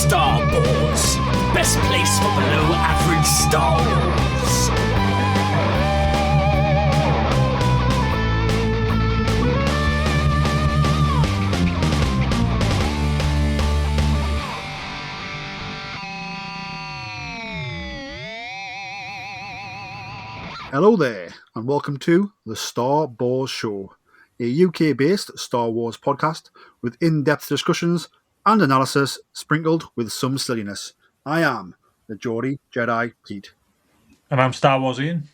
Star Wars, best place for below average Star Wars. Hello there, and welcome to the Star Wars Show, a UK-based Star Wars podcast with in-depth discussions and analysis sprinkled with some silliness. I am the Geordie Jedi Pete. And I'm Star Wars Iain.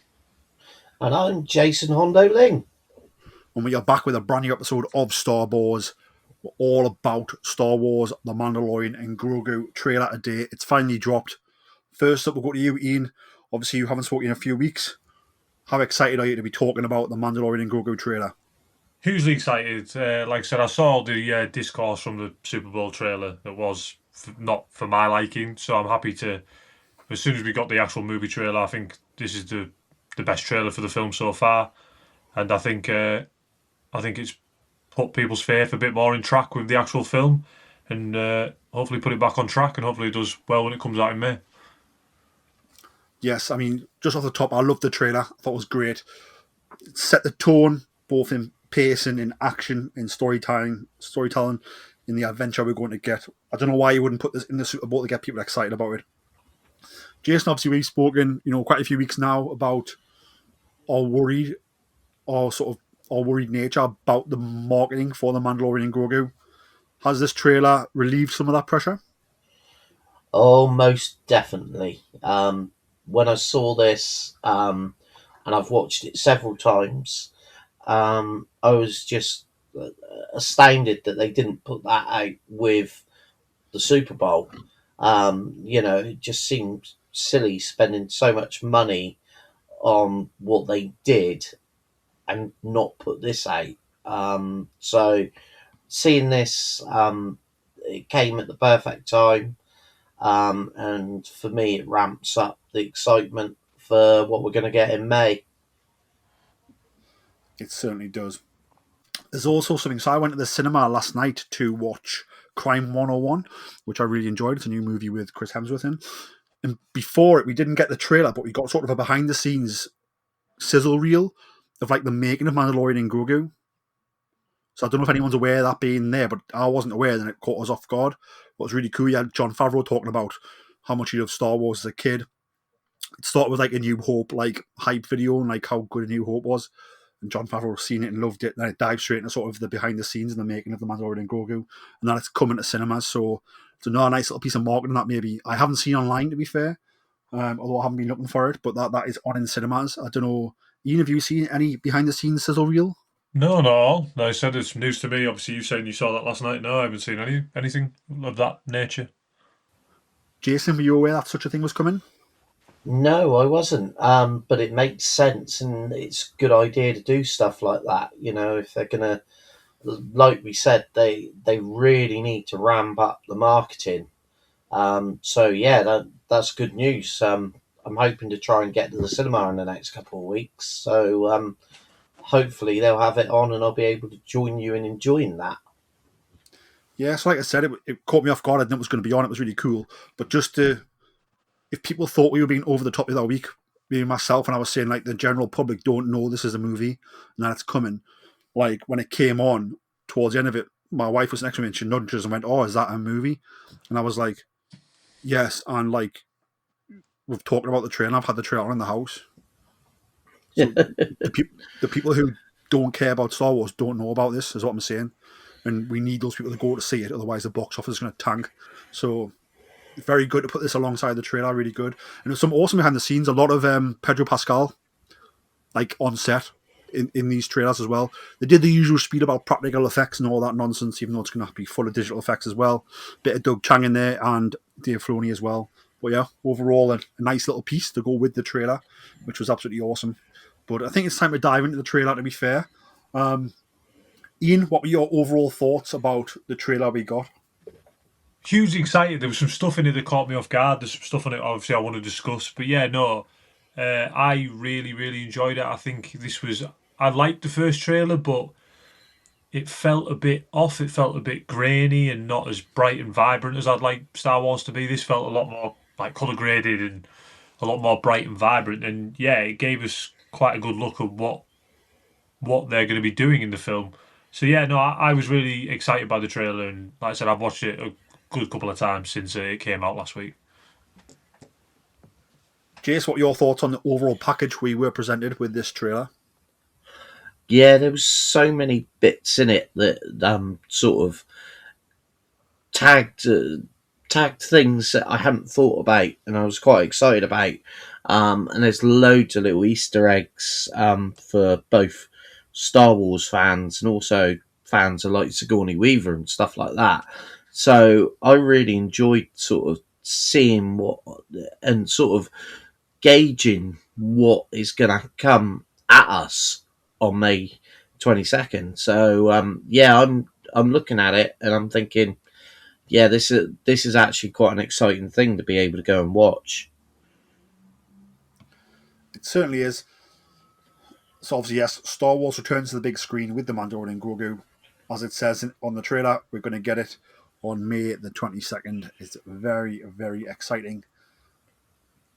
And I'm Jason Hondo Ling. And we are back with a brand new episode of Star Wars. We're all about Star Wars, The Mandalorian and Grogu trailer today. It's finally dropped. First up, we'll go to you, Iain. Obviously, you haven't spoken in a few weeks. How excited are you to be talking about the Mandalorian and Grogu trailer? Hugely excited. Like I said, I saw the discourse from the Super Bowl trailer that was not for my liking, so I'm happy to, as soon as we got the actual movie trailer, I think this is the best trailer for the film so far, and I think it's put people's faith a bit more in track with the actual film, and hopefully put it back on track, and hopefully it does well when it comes out in May. Yes, I mean, just off the top, I loved the trailer. I thought it was great. It set the tone, both in pacing, in action, in storytelling, in the adventure we're going to get. I don't know why you wouldn't put this in the Super Bowl to get people excited about it. Jason, obviously, we've spoken, quite a few weeks now about our worried nature about the marketing for the Mandalorian and Grogu. Has this trailer relieved some of that pressure? Oh, most definitely. When I saw this, and I've watched it several times, I was just astounded that they didn't put that out with the Super Bowl. It just seemed silly spending so much money on what they did and not put this out. So seeing this, it came at the perfect time. And for me, it ramps up the excitement for what we're going to get in May. It certainly does. There's also something. So I went to the cinema last night to watch Crime 101, which I really enjoyed. It's a new movie with Chris Hemsworth in. And before it, we didn't get the trailer, but we got sort of a behind-the-scenes sizzle reel of like the making of Mandalorian and Grogu. So I don't know if anyone's aware of that being there, but I wasn't aware, then it caught us off guard. What was really cool, you had Jon Favreau talking about how much he loved Star Wars as a kid. It started with like a New Hope hype video and like how good a New Hope was. And Jon Favreau seen it and loved it. Then it dives straight into sort of the behind the scenes and the making of the Mandalorian and Grogu. And then it's coming to cinemas. So it's another nice little piece of marketing that maybe I haven't seen online, to be fair. Although I haven't been looking for it, but that is on in cinemas. I don't know. Ian, have you seen any behind the scenes sizzle reel? No, not all. No, I said it's news to me. Obviously, you said you saw that last night. No, I haven't seen anything of that nature. Jason, were you aware that such a thing was coming? No, I wasn't. But it makes sense, and it's a good idea to do stuff like that. If they're gonna, like we said, they really need to ramp up the marketing. So yeah, that's good news. I'm hoping to try and get to the cinema in the next couple of weeks. So hopefully they'll have it on and I'll be able to join you in enjoying that. Yeah, so like I said, it caught me off guard. I didn't know it was going to be on. It was really cool. But if people thought we were being over the top the other week, me and myself, and I was saying like the general public don't know this is a movie and that it's coming. Like when it came on towards the end of it, my wife was next to me and she nudged us and went, "Oh, is that a movie?" And I was like, "Yes." And like we've talked about the trailer. I've had the trailer in the house. So the people who don't care about Star Wars don't know about this, is what I'm saying. And we need those people to go to see it, otherwise the box office is going to tank. So, very good to put this alongside the trailer, really good. And there's some awesome behind the scenes, a lot of Pedro Pascal, like on set in these trailers as well. They did the usual spiel about practical effects and all that nonsense, even though it's going to be full of digital effects as well. Bit of Doug Chang in there and Dave Filoni as well. But yeah, overall, a nice little piece to go with the trailer, which was absolutely awesome. But I think it's time to dive into the trailer, to be fair. Ian, what were your overall thoughts about the trailer we got? Hugely excited. There was some stuff in it that caught me off guard. There's some stuff in it, obviously, I want to discuss. But yeah, no, I really, really enjoyed it. I think I liked the first trailer, but it felt a bit off. It felt a bit grainy and not as bright and vibrant as I'd like Star Wars to be. This felt a lot more like colour graded and a lot more bright and vibrant. And yeah, it gave us quite a good look at what they're going to be doing in the film. So yeah, no, I was really excited by the trailer, and like I said, I've watched it a good couple of times since it came out last week. Jace, what are your thoughts on the overall package we were presented with this trailer? Yeah, there was so many bits in it that sort of tagged things that I hadn't thought about, and I was quite excited about. And there's loads of little Easter eggs for both Star Wars fans and also fans of like Sigourney Weaver and stuff like that. So I really enjoyed sort of seeing what and sort of gauging what is going to come at us on May 22nd. So yeah, I'm looking at it and I'm thinking, yeah, this is actually quite an exciting thing to be able to go and watch. It certainly is. So obviously, yes, Star Wars returns to the big screen with the Mandalorian and Grogu. As it says on the trailer, we're going to get it on May the 22nd. It's very, very exciting.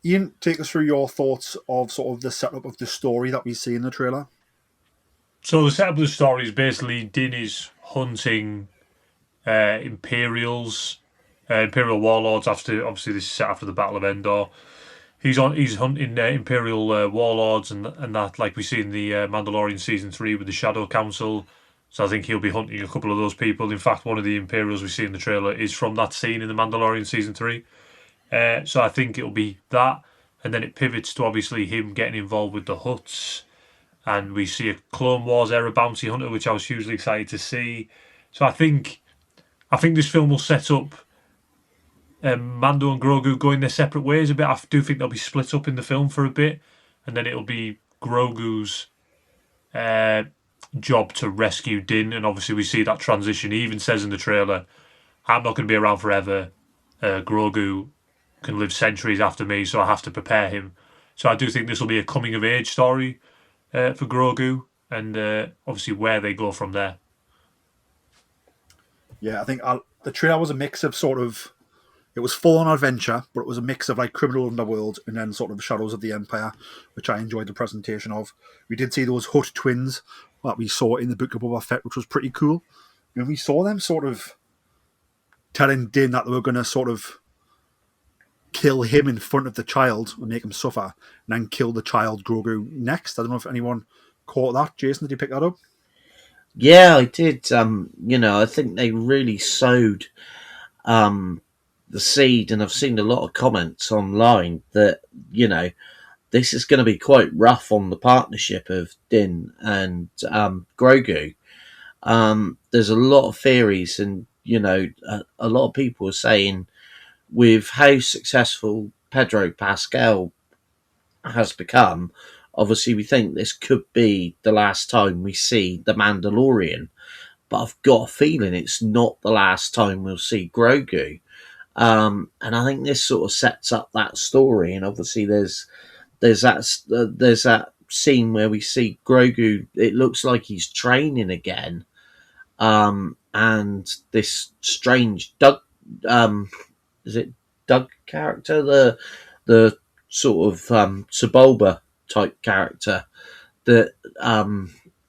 Ian, take us through your thoughts of sort of the setup of the story that we see in the trailer. So the setup of the story is basically Din is hunting Imperial warlords after, obviously this is set after the Battle of Endor. He's hunting Imperial warlords and that, like we see in the Mandalorian season 3 with the Shadow Council. So I think he'll be hunting a couple of those people. In fact, one of the Imperials we see in the trailer is from that scene in the Mandalorian season 3. So I think it'll be that, and then it pivots to obviously him getting involved with the Hutts, and we see a Clone Wars era bounty hunter, which I was hugely excited to see. So I think this film will set up Mando and Grogu going their separate ways a bit. I do think they'll be split up in the film for a bit, and then it'll be Grogu's job to rescue Din, and obviously we see that transition. He even says in the trailer, "I'm not going to be around forever. Grogu can live centuries after me, so I have to prepare him." So I do think this will be a coming of age story for Grogu, and obviously where they go from there. Yeah, I think the trailer was a mix of sort of, it was full on adventure, but it was a mix of like criminal underworld and then sort of Shadows of the Empire, which I enjoyed the presentation of. We did see those Hutt twins that we saw in the Book of Boba Fett, which was pretty cool. And we saw them sort of telling Din that they were going to sort of kill him in front of the child and make him suffer, and then kill the child Grogu next. I don't know if anyone caught that. Jason, did you pick that up? Yeah, I did. I think they really sowed the seed, and I've seen a lot of comments online that, this is going to be quite rough on the partnership of Din and Grogu. There's a lot of theories, and, a lot of people are saying with how successful Pedro Pascal has become, obviously we think this could be the last time we see the Mandalorian, but I've got a feeling it's not the last time we'll see Grogu. And I think this sort of sets up that story. And obviously there's that scene where we see Grogu. It looks like he's training again. And this strange Doug, is it Doug character? The sort of Sebulba type character that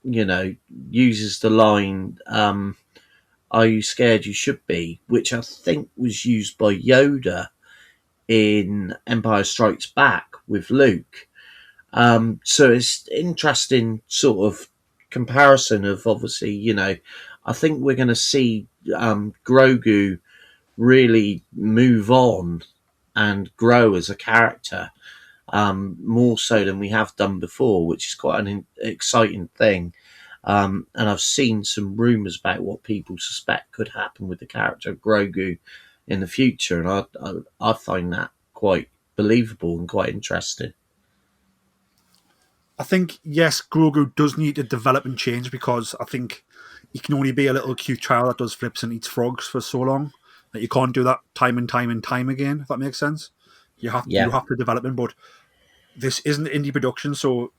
uses the line, "Are you scared? You should be," which I think was used by Yoda in Empire Strikes Back with Luke. So it's interesting sort of comparison of, obviously, I think we're going to see Grogu really move on and grow as a character, more so than we have done before, which is quite an exciting thing. And I've seen some rumours about what people suspect could happen with the character of Grogu in the future, and I find that quite believable and quite interesting. I think, yes, Grogu does need to develop and change, because I think he can only be a little cute child that does flips and eats frogs for so long that you can't do that time and time and time again, if that makes sense. You have to develop him, but this isn't indie production, so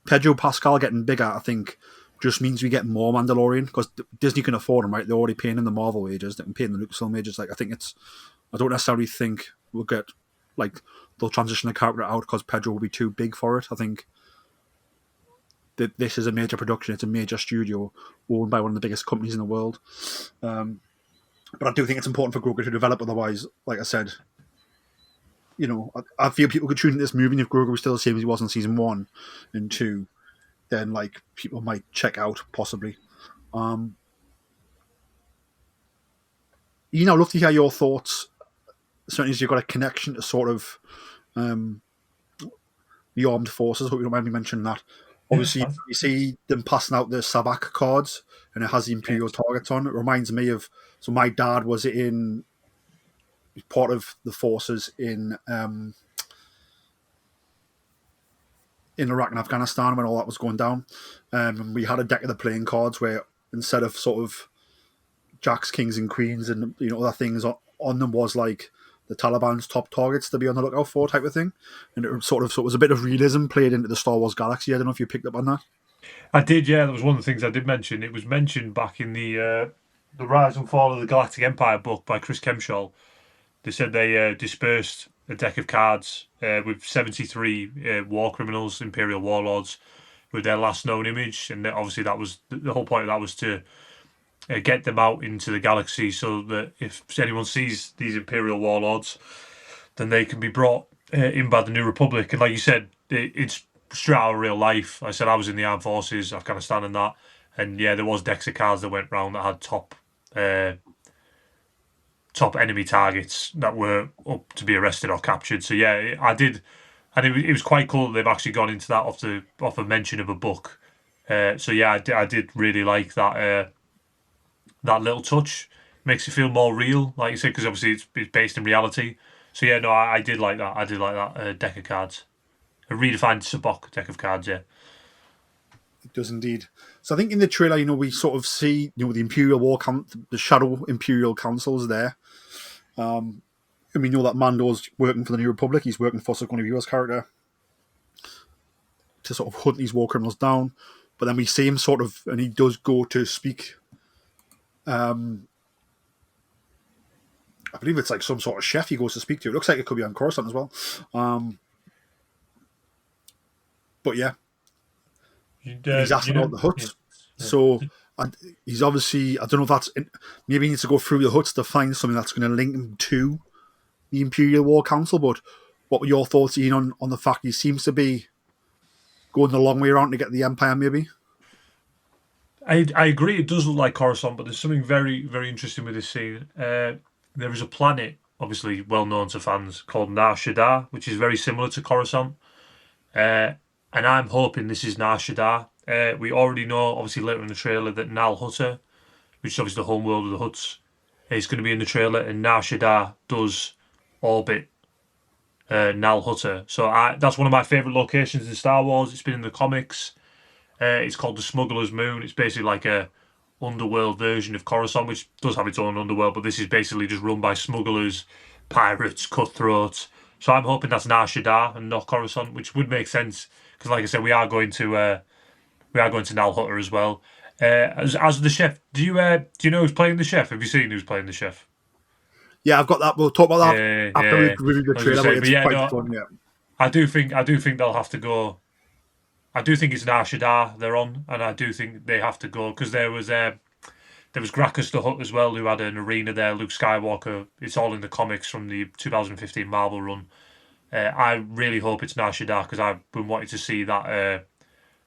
Pedro Pascal getting bigger, I think, just means we get more Mandalorian, because Disney can afford them, right? They're already paying them the Marvel wages, they're paying the Lucasfilm wages. Like, I don't necessarily think we'll get, like, they'll transition the character out because Pedro will be too big for it. I think that this is a major production. It's a major studio owned by one of the biggest companies in the world. But I do think it's important for Grogu to develop. Otherwise, like I said, I feel people could tune into this movie, and if Grogu was still the same as he was in season 1 and 2, then like people might check out possibly. Ian, I'd love to hear your thoughts. Certainly, as you've got a connection to sort of the armed forces. I hope you don't mind me mentioning that. Obviously, you see them passing out the Sabak cards, and it has the Imperial targets on. It reminds me of, so my dad was part of the forces in Iraq and Afghanistan when all that was going down. And we had a deck of the playing cards where instead of sort of jacks, kings, and queens, and other things on them was like the Taliban's top targets to be on the lookout for, type of thing. And it was a bit of realism played into the Star Wars galaxy. I don't know if you picked up on that. I did, yeah. That was one of the things I did mention. It was mentioned back in the Rise and Fall of the Galactic Empire book by Chris Kemshall. They said they dispersed a deck of cards with 73 war criminals, Imperial warlords, with their last known image. And obviously that was the whole point of that was to get them out into the galaxy so that if anyone sees these Imperial warlords, then they can be brought in by the New Republic. And like you said, it's straight out of real life. I said I was in the armed forces, Afghanistan and that. And yeah, there was decks of cards that went round that had top enemy targets that were up to be arrested or captured. So yeah, I did, and it was quite cool that they've actually gone into that off a mention of a book. So yeah, I did really like that that little touch. Makes it feel more real, like you said, because obviously it's based in reality. So yeah, no, I did like that. I did like that deck of cards, a redefined Sabak deck of cards. Yeah. It does indeed. So I think in the trailer, we sort of see, the Imperial the Shadow Imperial Council's there. And we know that Mando's working for the New Republic. He's working for Sigourney Weaver's character to sort of hunt these war criminals down. But then we see him and he does go to speak. I believe it's like some sort of chef he goes to speak to. It looks like it could be on Coruscant as well. But yeah. He's asking about the huts. Yeah. So he's obviously, I don't know if that's, maybe he needs to go through the huts to find something that's going to link him to the Imperial War Council. But what were your thoughts, Ian, on the fact he seems to be going the long way around to get the Empire, maybe? I agree, it does look like Coruscant, but there's something very, very interesting with this scene. There is a planet, obviously well known to fans, called Nar Shaddaa, which is very similar to Coruscant. And I'm hoping this is Nar Shaddaa. We already know, obviously later in the trailer, that Nal Hutta, which is obviously the home world of the Hutts, is going to be in the trailer, and Nar Shaddaa does orbit Nal Hutta. So that's one of my favourite locations in Star Wars. It's been in the comics. It's called the Smuggler's Moon. It's basically like a underworld version of Coruscant, which does have its own underworld, but this is basically just run by smugglers, pirates, cutthroats. So I'm hoping that's Nar Shaddaa and not Coruscant, which would make sense because, like I said, we are going to Nal Hutta as well. As the chef, do you know who's playing the chef? Have you seen who's playing the chef? Yeah, I've got that. We'll talk about that after we review the trailer. It's quite fun. Yeah, I do think they'll have to go. I do think it's Nar Shaddaa they're on, and I do think they have to go because there was Gracchus the Hutt as well, who had an arena there. Luke Skywalker. It's all in the comics from the 2015 Marvel run. I really hope it's Nar Shaddaa because I've been wanting to see that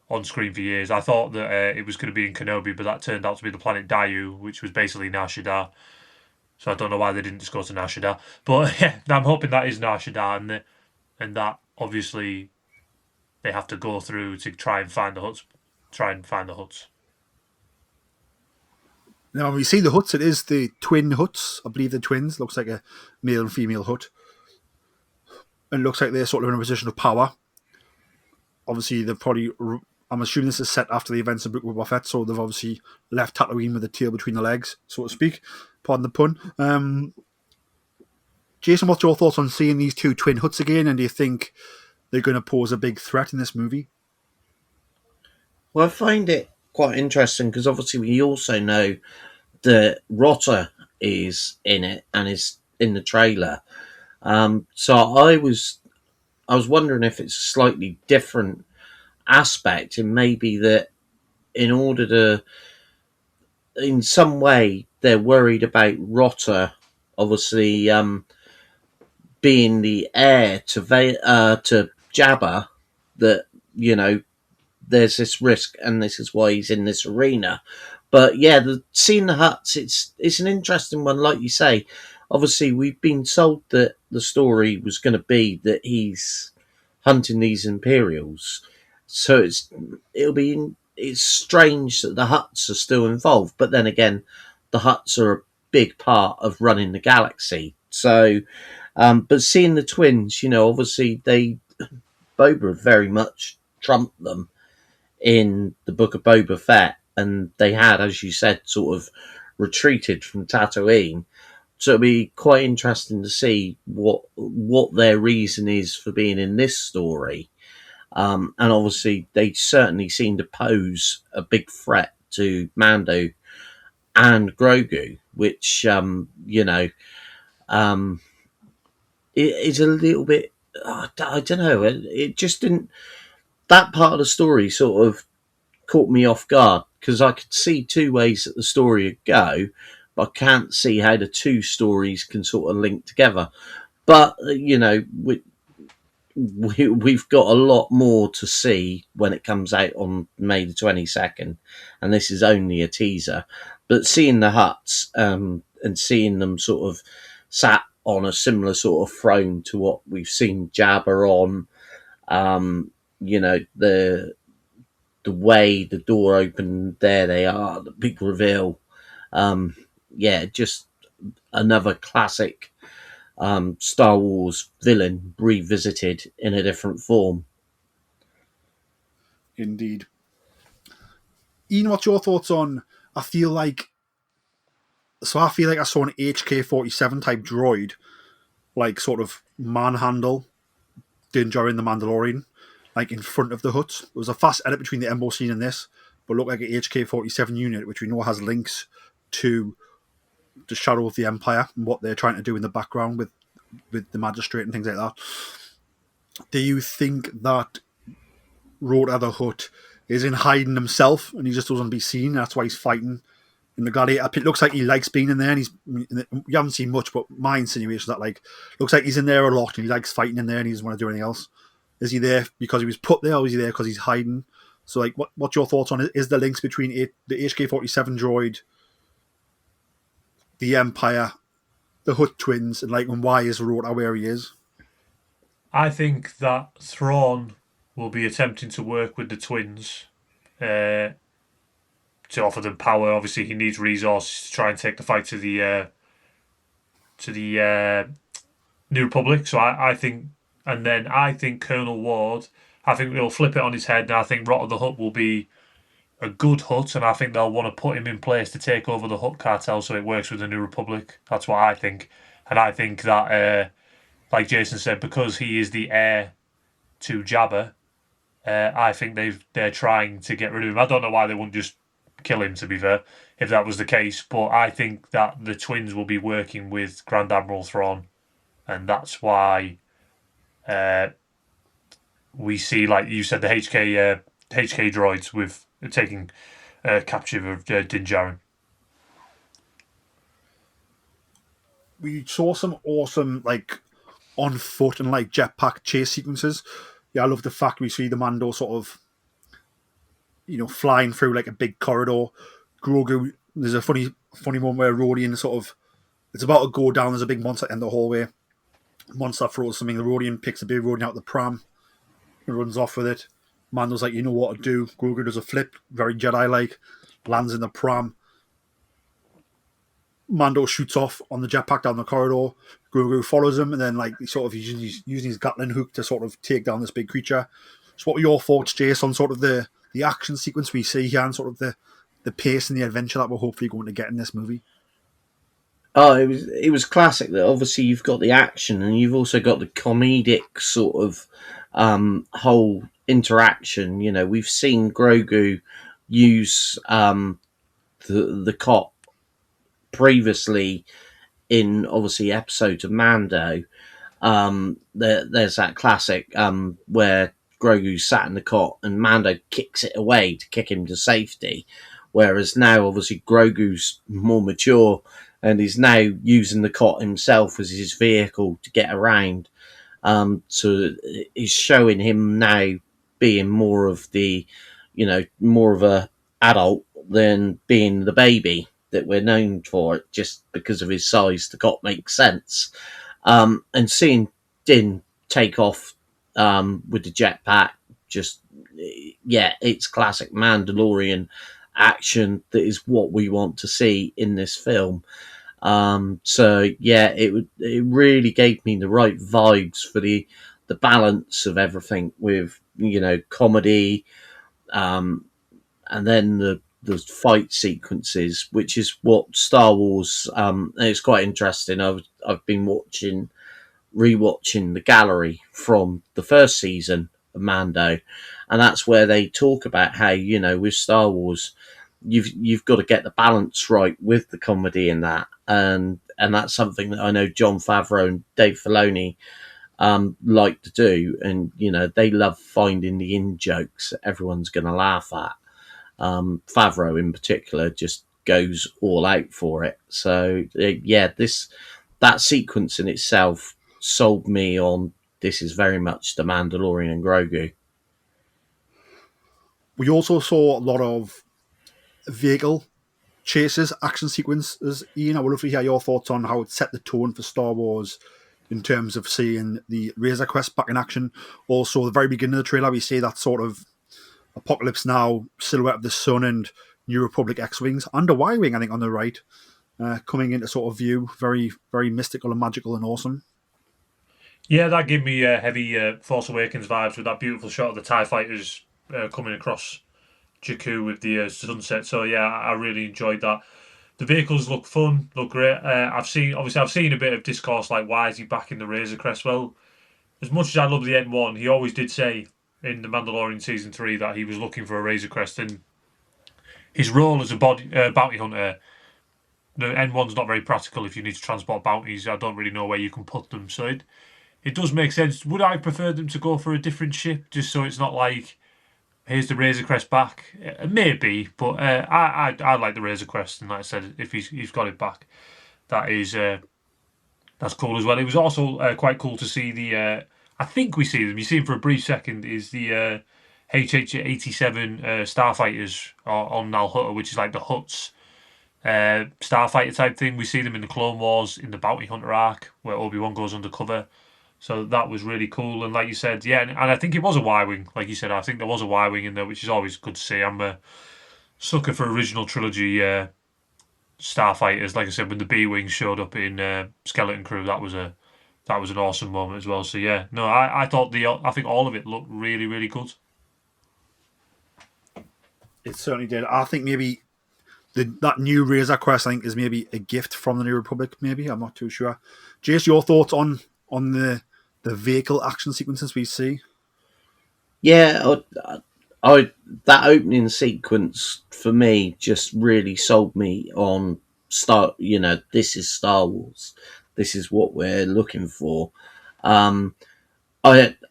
on screen for years. I thought that it was going to be in Kenobi, but that turned out to be the planet Dayu, which was basically Nar Shaddaa. So I don't know why they didn't just go to Nar Shaddaa. But yeah, I'm hoping that is Nar Shaddaa, and that obviously they have to go through to try and find the huts. Now, when we see the huts, it is the twin huts. I believe they're twins. Looks like a male and female hut. And it looks like they're sort of in a position of power. Obviously, they've probably... I'm assuming this is set after the events of Book of Boba Fett, so they've obviously left Tatooine with the tail between the legs, so to speak. Pardon the pun. Jason, what's your thoughts on seeing these two twin huts again, and do you think they're going to pose a big threat in this movie? Well, I find it quite interesting because obviously we also know that Rotter is in it and is in the trailer. So I was wondering if it's a slightly different aspect, and maybe that in order to, in some way, they're worried about Rotter, obviously being the heir to Jabba, that you know there's this risk, and this is why he's in this arena. But yeah, seeing the huts, it's an interesting one, like you say. Obviously, we've been told that the story was going to be that he's hunting these Imperials, so it's strange that the huts are still involved. But then again, the huts are a big part of running the galaxy. So, but seeing the twins, obviously Boba very much trumped them in the Book of Boba Fett, and they had, as you said, sort of retreated from Tatooine. So it'll be quite interesting to see what their reason is for being in this story. And obviously, they certainly seem to pose a big threat to Mando and Grogu, which it is a little bit. I don't know. It just didn't. That part of the story sort of caught me off guard because I could see two ways that the story would go, but I can't see how the two stories can sort of link together. But we've got a lot more to see when it comes out on May the 22nd, and this is only a teaser. But seeing the huts and seeing them sort of sat on a similar sort of throne to what we've seen Jabba on, the way the door opened, there they are, the big reveal. Just another classic Star Wars villain revisited in a different form. Indeed. Ian, what's your thoughts on? I feel like I saw an HK-47 type droid, like sort of manhandle Din Djarin the Mandalorian, like in front of the hut. There was a fast edit between the Embo scene and this, but looked like an HK-47 unit, which we know has links to the Shadow of the Empire and what they're trying to do in the background with the Magistrate and things like that. Do you think that Rota the Hutt is in hiding himself and he just doesn't be seen? That's why he's fighting in the Gladiator pit. Looks like he likes being in there, and you haven't seen much, but my insinuation is that looks like he's in there a lot and he likes fighting in there and he doesn't want to do anything else. Is he there because he was put there, or is he there because he's hiding? So what's your thoughts on it? Is the links between the HK-47 droid, the Empire, the Hutt twins, and why is Rota where he is? I think that Thrawn will be attempting to work with the twins to offer them power. Obviously, he needs resources to try and take the fight to the New Republic. So I think, and then I think Colonel Ward, I think they'll flip it on his head, and I think Rot of the Hutt will be a good Hutt, and I think they'll want to put him in place to take over the Hutt cartel so it works with the New Republic. That's what I think. And I think that, like Jason said, because he is the heir to Jabba, I think they're trying to get rid of him. I don't know why they wouldn't just kill him, to be fair, if that was the case. But I think that the twins will be working with Grand Admiral Thrawn, and that's why we see, like you said, the HK droids with taking capture of Din Djarin. We saw some awesome on foot and jetpack chase sequences. Yeah, I love the fact we see the Mando sort of flying through a big corridor. Grogu, there's a funny moment where Rodian it's about to go down. There's a big monster in the hallway. Monster throws something. The Rodian picks a big Rodian out of the pram and runs off with it. Mando's like, you know what to do. Grogu does a flip, very Jedi-like, lands in the pram. Mando shoots off on the jetpack down the corridor. Grogu follows him, and then he's using his Gatling hook to sort of take down this big creature. So, what were your thoughts, Jason, on sort of the action sequence we see here and sort of the pace and the adventure that we're hopefully going to get in this movie? Oh, it was classic. That obviously you've got the action and you've also got the comedic sort of whole interaction. We've seen Grogu use the cot previously in obviously episodes of Mando. There's that classic where Grogu sat in the cot and Mando kicks it away to kick him to safety, whereas now obviously Grogu's more mature and is now using the cot himself as his vehicle to get around. So it's showing him now being more of the, more of a adult than being the baby that we're known for, just because of his size. The cot makes sense. And seeing Din take off with the jetpack, it's classic Mandalorian action. That is what we want to see in this film. It really gave me the right vibes for the balance of everything with, comedy, and then the fight sequences, which is what Star Wars. It's quite interesting. I've been rewatching the gallery from the first season of Mando, and that's where they talk about how, with Star Wars, you've got to get the balance right with the comedy in that, and that's something that I know Jon Favreau and Dave Filoni like to do, and they love finding the in jokes that everyone's going to laugh at. Favreau in particular just goes all out for it. So that sequence in itself sold me on this is very much the Mandalorian and Grogu. We also saw a lot of vehicle chases, action sequences. Ian, I would love to hear your thoughts on how it set the tone for Star Wars in terms of seeing the Razor Crest back in action. Also, the very beginning of the trailer, we see that sort of Apocalypse Now silhouette of the sun and New Republic X-Wings and a Y-Wing, I think, on the right, coming into sort of view. Very, very mystical and magical and awesome. Yeah, that gave me heavy Force Awakens vibes with that beautiful shot of the TIE fighters coming across Jakku with the sunset. So yeah, I really enjoyed that. The vehicles look fun, look great. I've seen a bit of discourse like, why is he back in the Razor Crest? Well, as much as I love the N1, he always did say in the Mandalorian season 3 that he was looking for a Razor Crest, and his role as a bounty hunter. The N1's not very practical if you need to transport bounties. I don't really know where you can put them, so it does make sense. Would I prefer them to go for a different ship, just so it's not like, here's the Razor Crest back? Maybe, but I like the Razor Crest, and like I said, if he's got it back, that is that's cool as well. It was also quite cool to see the. I think we see them. You see them for a brief second. Is the HH-87 starfighters on Nal Hutta, which is like the Hutts starfighter type thing. We see them in the Clone Wars in the Bounty Hunter arc where Obi-Wan goes undercover. So that was really cool. And like you said, yeah, and I think it was a Y-Wing. Like you said, I think there was a Y-Wing in there, which is always good to see. I'm a sucker for original trilogy starfighters. Like I said, when the B-Wings showed up in Skeleton Crew, that was an awesome moment as well. So yeah, no, I think all of it looked really, really good. It certainly did. I think maybe that new Razor Crest, I think, is maybe a gift from the New Republic. Maybe, I'm not too sure. Jace, your thoughts on the vehicle action sequences we see? Yeah, I that opening sequence for me just really sold me on this is Star Wars. This is what we're looking for. I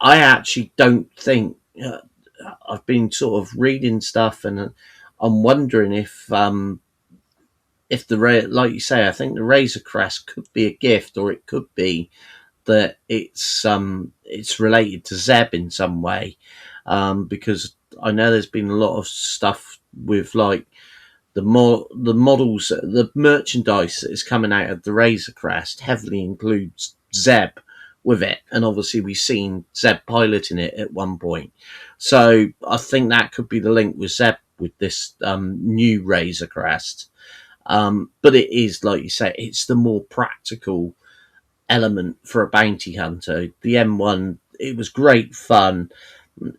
actually don't think I've been sort of reading stuff, and I'm wondering if like you say, I think the Razor Crest could be a gift, or it could be that it's related to Zeb in some way, because I know there's been a lot of stuff with like the models, the merchandise that is coming out of the Razor Crest heavily includes Zeb with it, and obviously we've seen Zeb piloting it at one point. So I think that could be the link with Zeb with this new Razor Crest. But it is, like you say, it's the more practical element for a bounty hunter. The M1, it was great fun.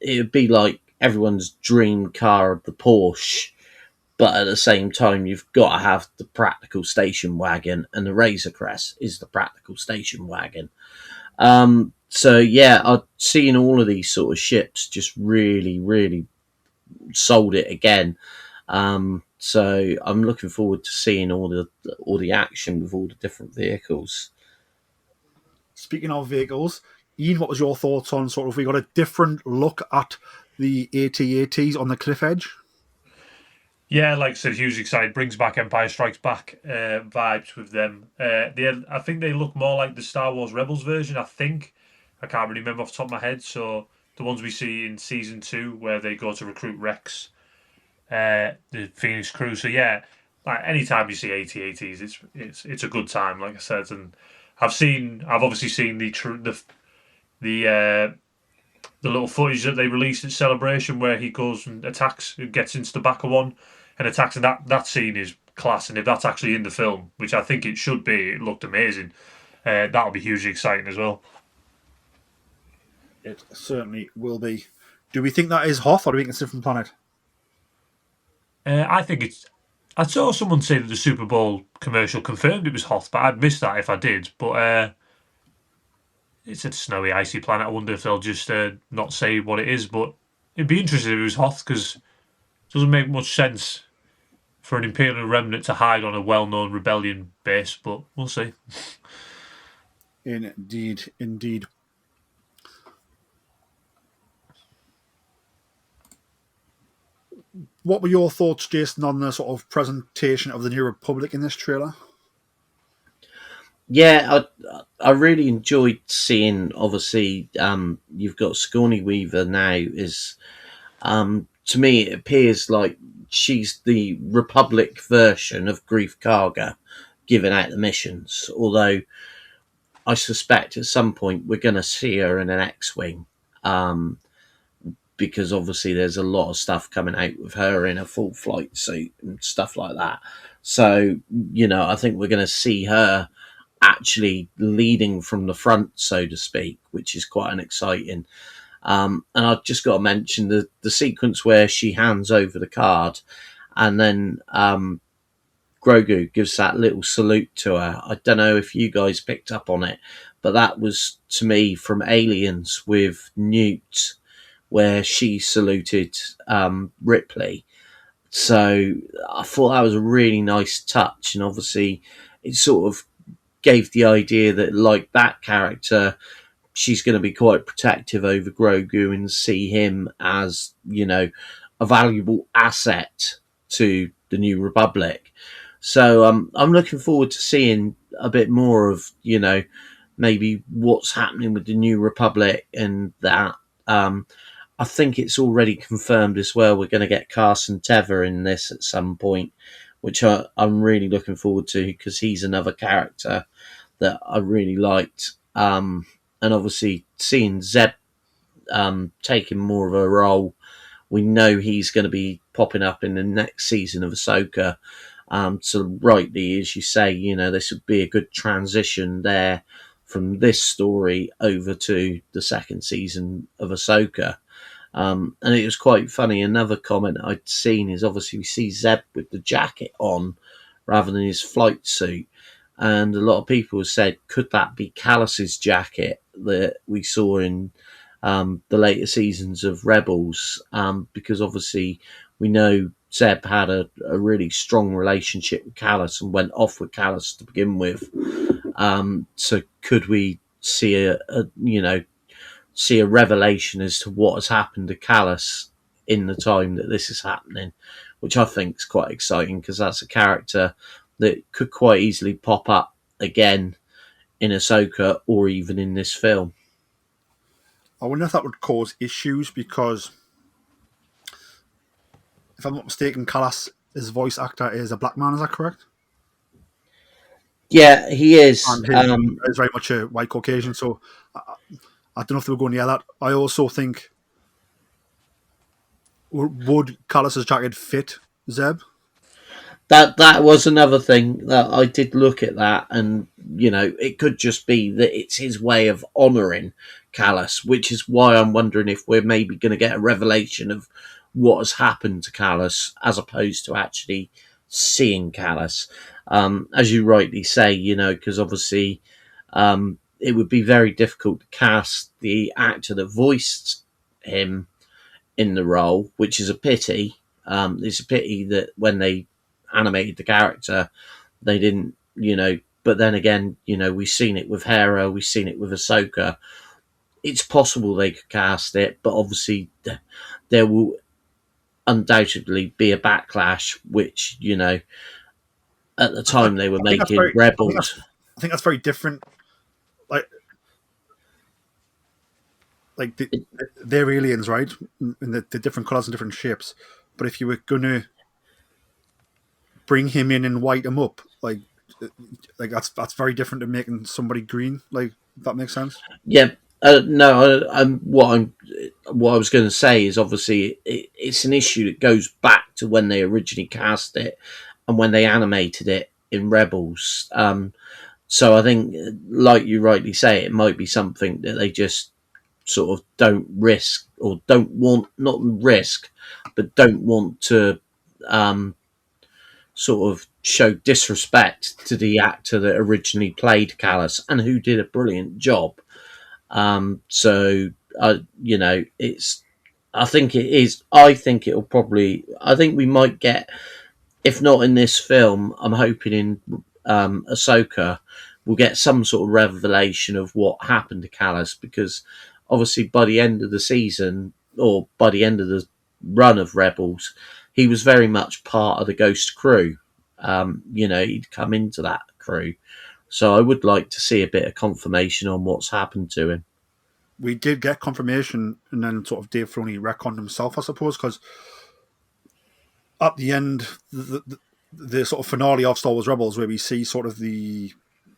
It would be like everyone's dream car of the Porsche, but at the same time, you've got to have the practical station wagon, and the Razor Crest is the practical station wagon. So yeah, I've seen all of these sort of ships just really, really sold it again. So I'm looking forward to seeing all the action with all the different vehicles. Speaking of vehicles, Ian, what was your thoughts on sort of we got a different look at the AT-ATs on the cliff edge? Yeah, like I said, hugely excited. Brings back Empire Strikes Back vibes with them. I think they look more like the Star Wars Rebels version. I can't really remember off the top of my head. So the ones we see in season 2, where they go to recruit Rex, the Phoenix crew. So yeah, like anytime you see AT-ATs, it's a good time. Like I said, and I've obviously seen the the little footage that they released at Celebration where he goes and attacks, gets into the back of one and attacks, and that scene is class. And if that's actually in the film, which I think it should be, it looked amazing. That'll be hugely exciting as well. It certainly will be. Do we think that is Hoth, or do we think it's a different planet? I think it's. I saw someone say that the Super Bowl commercial confirmed it was Hoth, but I'd miss that if I did. But it's a snowy, icy planet. I wonder if they'll just not say what it is. But it'd be interesting if it was Hoth, because it doesn't make much sense for an Imperial remnant to hide on a well-known rebellion base. But we'll see. Indeed, indeed. What were your thoughts, Jason, on the sort of presentation of the New Republic in this trailer? Yeah, I really enjoyed seeing. Obviously, you've got Sigourney Weaver now. Is to me, it appears like she's the Republic version of Grief Karga, giving out the missions. Although I suspect at some point we're going to see her in an X-wing, because obviously there's a lot of stuff coming out with her in a full flight suit and stuff like that. So I think we're going to see her actually leading from the front, so to speak, which is quite an exciting. And I've just got to mention the sequence where she hands over the card, and then Grogu gives that little salute to her. I don't know if you guys picked up on it, but that was to me from Aliens with Newt, where she saluted Ripley. So I thought that was a really nice touch, and obviously it sort of gave the idea that, like that character, she's going to be quite protective over Grogu and see him as, a valuable asset to the New Republic. So I'm looking forward to seeing a bit more of, maybe what's happening with the New Republic, and that. I think it's already confirmed as well. We're going to get Carson Teva in this at some point, which I'm really looking forward to, because he's another character that I really liked. And obviously seeing Zeb taking more of a role, we know he's going to be popping up in the next season of Ahsoka. So rightly, as you say, this would be a good transition there from this story over to the second season of Ahsoka. And it was quite funny. Another comment I'd seen is obviously we see Zeb with the jacket on rather than his flight suit. And a lot of people have said, could that be Callus's jacket that we saw in the later seasons of Rebels? Because obviously we know Zeb had a really strong relationship with Callus and went off with Callus to begin with. So could we see a revelation as to what has happened to Callus in the time that this is happening, which I think is quite exciting, because that's a character that could quite easily pop up again in Ahsoka or even in this film. I wonder if that would cause issues, because if I'm not mistaken, Callas, his voice actor, is a black man, is that correct? Yeah, he is. And he's very much a white Caucasian, so I don't know if they were going near that. I also think, would Callus's jacket fit Zeb? That was another thing that I did look at that, and it could just be that it's his way of honouring Callus, which is why I'm wondering if we're maybe going to get a revelation of what has happened to Callus, as opposed to actually seeing Callus. As you rightly say, because obviously it would be very difficult to cast the actor that voiced him in the role, which is a pity. It's a pity that when they animated the character, they didn't, But then again, we've seen it with Hera, we've seen it with Ahsoka. It's possible they could cast it, but obviously there will undoubtedly be a backlash, which at the time they were making Rebels. I think that's very different. Like they're aliens, right? And the different colors and different shapes. But if you were gonna bring him in and white him up, like that's very different to making somebody green. Like, if that makes sense. Yeah. No, what I was going to say is obviously it's an issue that goes back to when they originally cast it and when they animated it in Rebels. So I think, like you rightly say, it might be something that they just sort of don't risk or don't want, not risk, but don't want to sort of show disrespect to the actor that originally played Callus and who did a brilliant job. It's. I think it is. I think it'll probably. I think we might get, if not in this film, I'm hoping in Ahsoka, we'll get some sort of revelation of what happened to Callus, because obviously by the end of the season or by the end of the run of Rebels, he was very much part of the Ghost crew. He'd come into that crew. So I would like to see a bit of confirmation on what's happened to him. We did get confirmation, and then sort of Dave Filoni retconned himself, I suppose, because at the end, the sort of finale of Star Wars Rebels, where we see sort of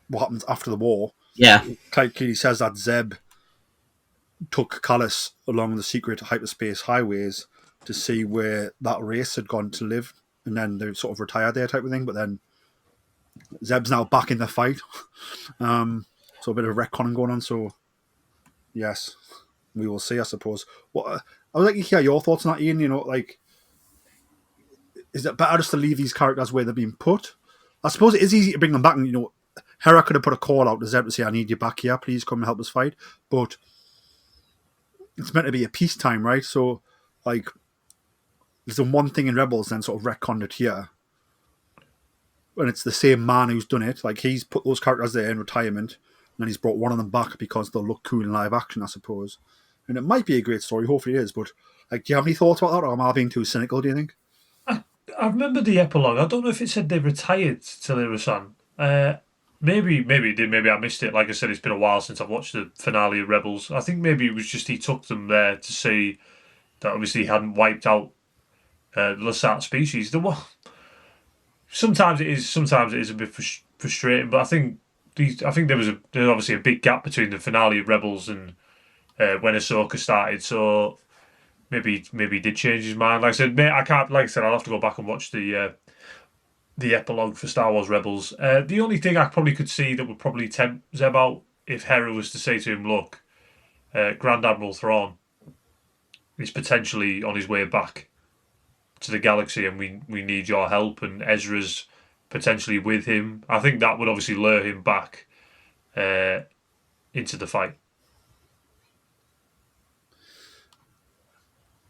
what happens after the war. Yeah. Clearly says that Zeb took Callus along the secret hyperspace highways to see where that race had gone to live, and then they sort of retired there type of thing. But then Zeb's now back in the fight. So a bit of retconning going on. So yes, we will see, I suppose. I would like to hear your thoughts on that, Ian. Is it better just to leave these characters where they've been put? I suppose it is easy to bring them back, and Hera could have put a call out to Zeb to say, "I need you back here, please come and help us fight." But it's meant to be a peacetime, right? So, like, there's done one thing in Rebels, then sort of retconned it here. And it's the same man who's done it. Like, he's put those characters there in retirement, and then he's brought one of them back because they'll look cool in live action, I suppose. And it might be a great story, hopefully it is, but, like, do you have any thoughts about that, or am I being too cynical, do you think? I remember the epilogue. I don't know if it said they retired till they were son. Maybe it did. Maybe I missed it. Like I said, it's been a while since I've watched the finale of Rebels. I think maybe it was just he took them there to see that obviously he hadn't wiped out the Lasat species. Sometimes it is a bit frustrating, but I think there's obviously a big gap between the finale of Rebels and when Ahsoka started. So maybe he did change his mind. Like I said, I can't. Like I said, I'll have to go back and watch the epilogue for Star Wars Rebels. The only thing I probably could see that would probably tempt Zeb out if Hera was to say to him, "Look, Grand Admiral Thrawn is potentially on his way back to the galaxy, and we need your help." And Ezra's potentially with him. I think that would obviously lure him back into the fight.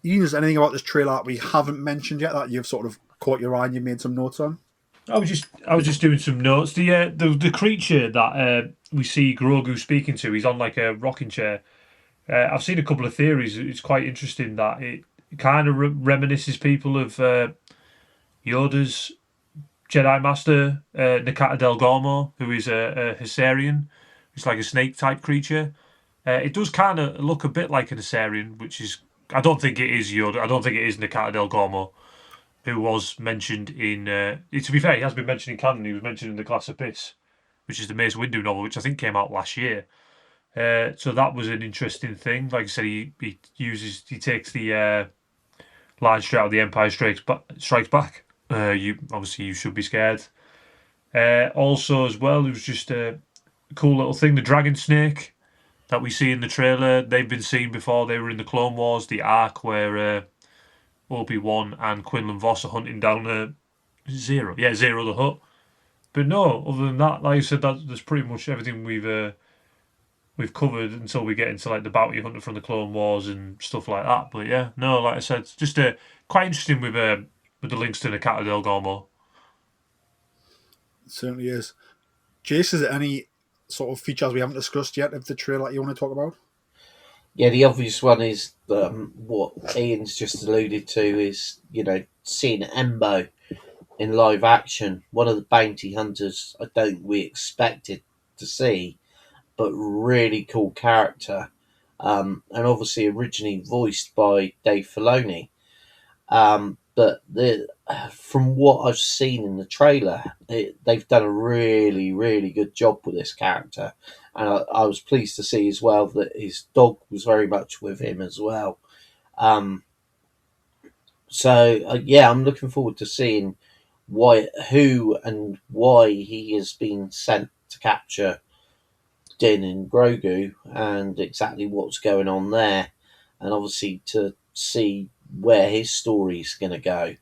Ian, is there anything about this trailer that we haven't mentioned yet that you've sort of caught your eye and you made some notes on? I was just doing some notes. The creature that we see Grogu speaking to, he's on like a rocking chair. I've seen a couple of theories. It's quite interesting that it kind of reminisces people of Yoda's Jedi Master, Nakata Del Gormo, who is a Hissarian. It's like a snake type creature. It does kind of look a bit like an Hissarian, which is, I don't think it is Yoda. I don't think it is Nakata Del Gormo, who was mentioned in. To be fair, he has been mentioned in canon. He was mentioned in The Glass Abyss, which is the Mace Windu novel, which I think came out last year. So that was an interesting thing. Like I said, he takes the line straight out of The Empire Strikes Back. You should be scared. Also, as well, it was just a cool little thing. The dragon snake that we see in the trailer, they've been seen before. They were in the Clone Wars, the arc where Obi-Wan and Quinlan Vos are hunting down Zero the Hutt. But no, other than that, like I said, that's pretty much everything we've we've covered until we get into like the bounty hunter from the Clone Wars and stuff like that. But yeah, no, like I said, it's just quite interesting with the links to the Cat Del Gormo. It certainly is. Jace, is there any sort of features we haven't discussed yet of the trailer that you want to talk about? Yeah, the obvious one is what Ian's just alluded to is, seeing Embo in live action. One of the bounty hunters I don't think we expected to see, but really cool character. And obviously originally voiced by Dave Filoni. But from what I've seen in the trailer, they've done a really, really good job with this character. And I was pleased to see as well that his dog was very much with him as well. Yeah, I'm looking forward to seeing who and why he has been sent to capture Din and Grogu and exactly what's going on there. And obviously to see where his story's going to go.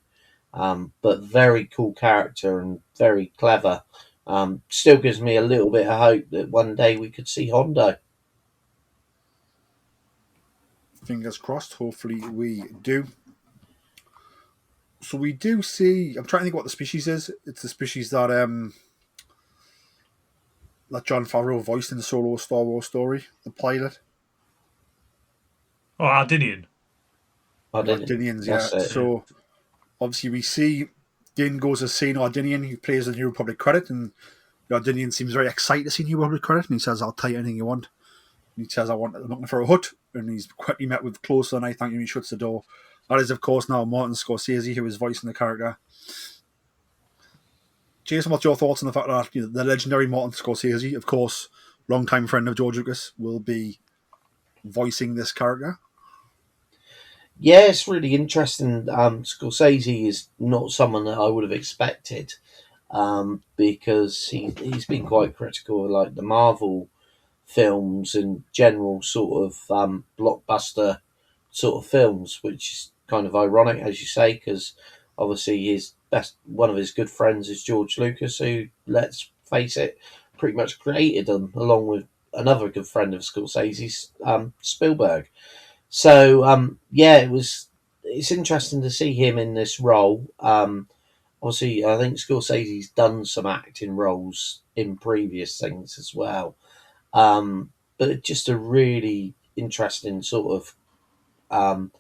But very cool character and very clever. Still gives me a little bit of hope that one day we could see Hondo. Fingers crossed. Hopefully we do. So we do see. I'm trying to think what the species is. It's the species that Jon Favreau voiced in the Solo Star Wars story, the pilot. Oh, Ardinian. Ardinians, yeah. So obviously we see Din goes as Sino Ardinian, who plays the New Republic credit, and the Ardinian seems very excited to see New Republic credit, and he says, "I'll tell you anything you want." And he says, I'm looking for a hut, and he's quickly met with closer than I thank you, and he shuts the door. That is, of course, now Martin Scorsese, who is voicing the character. Jason, what's your thoughts on the fact that the legendary Martin Scorsese, of course, longtime friend of George Lucas, will be voicing this character? Yeah, it's really interesting. Scorsese is not someone that I would have expected because he's been quite critical of like the Marvel films and general sort of blockbuster sort of films, which is kind of ironic, as you say, because obviously one of his good friends is George Lucas, who, let's face it, pretty much created them, along with another good friend of Scorsese's, Spielberg. So it's interesting to see him in this role. Obviously, I think Scorsese's done some acting roles in previous things as well. But just a really interesting sort of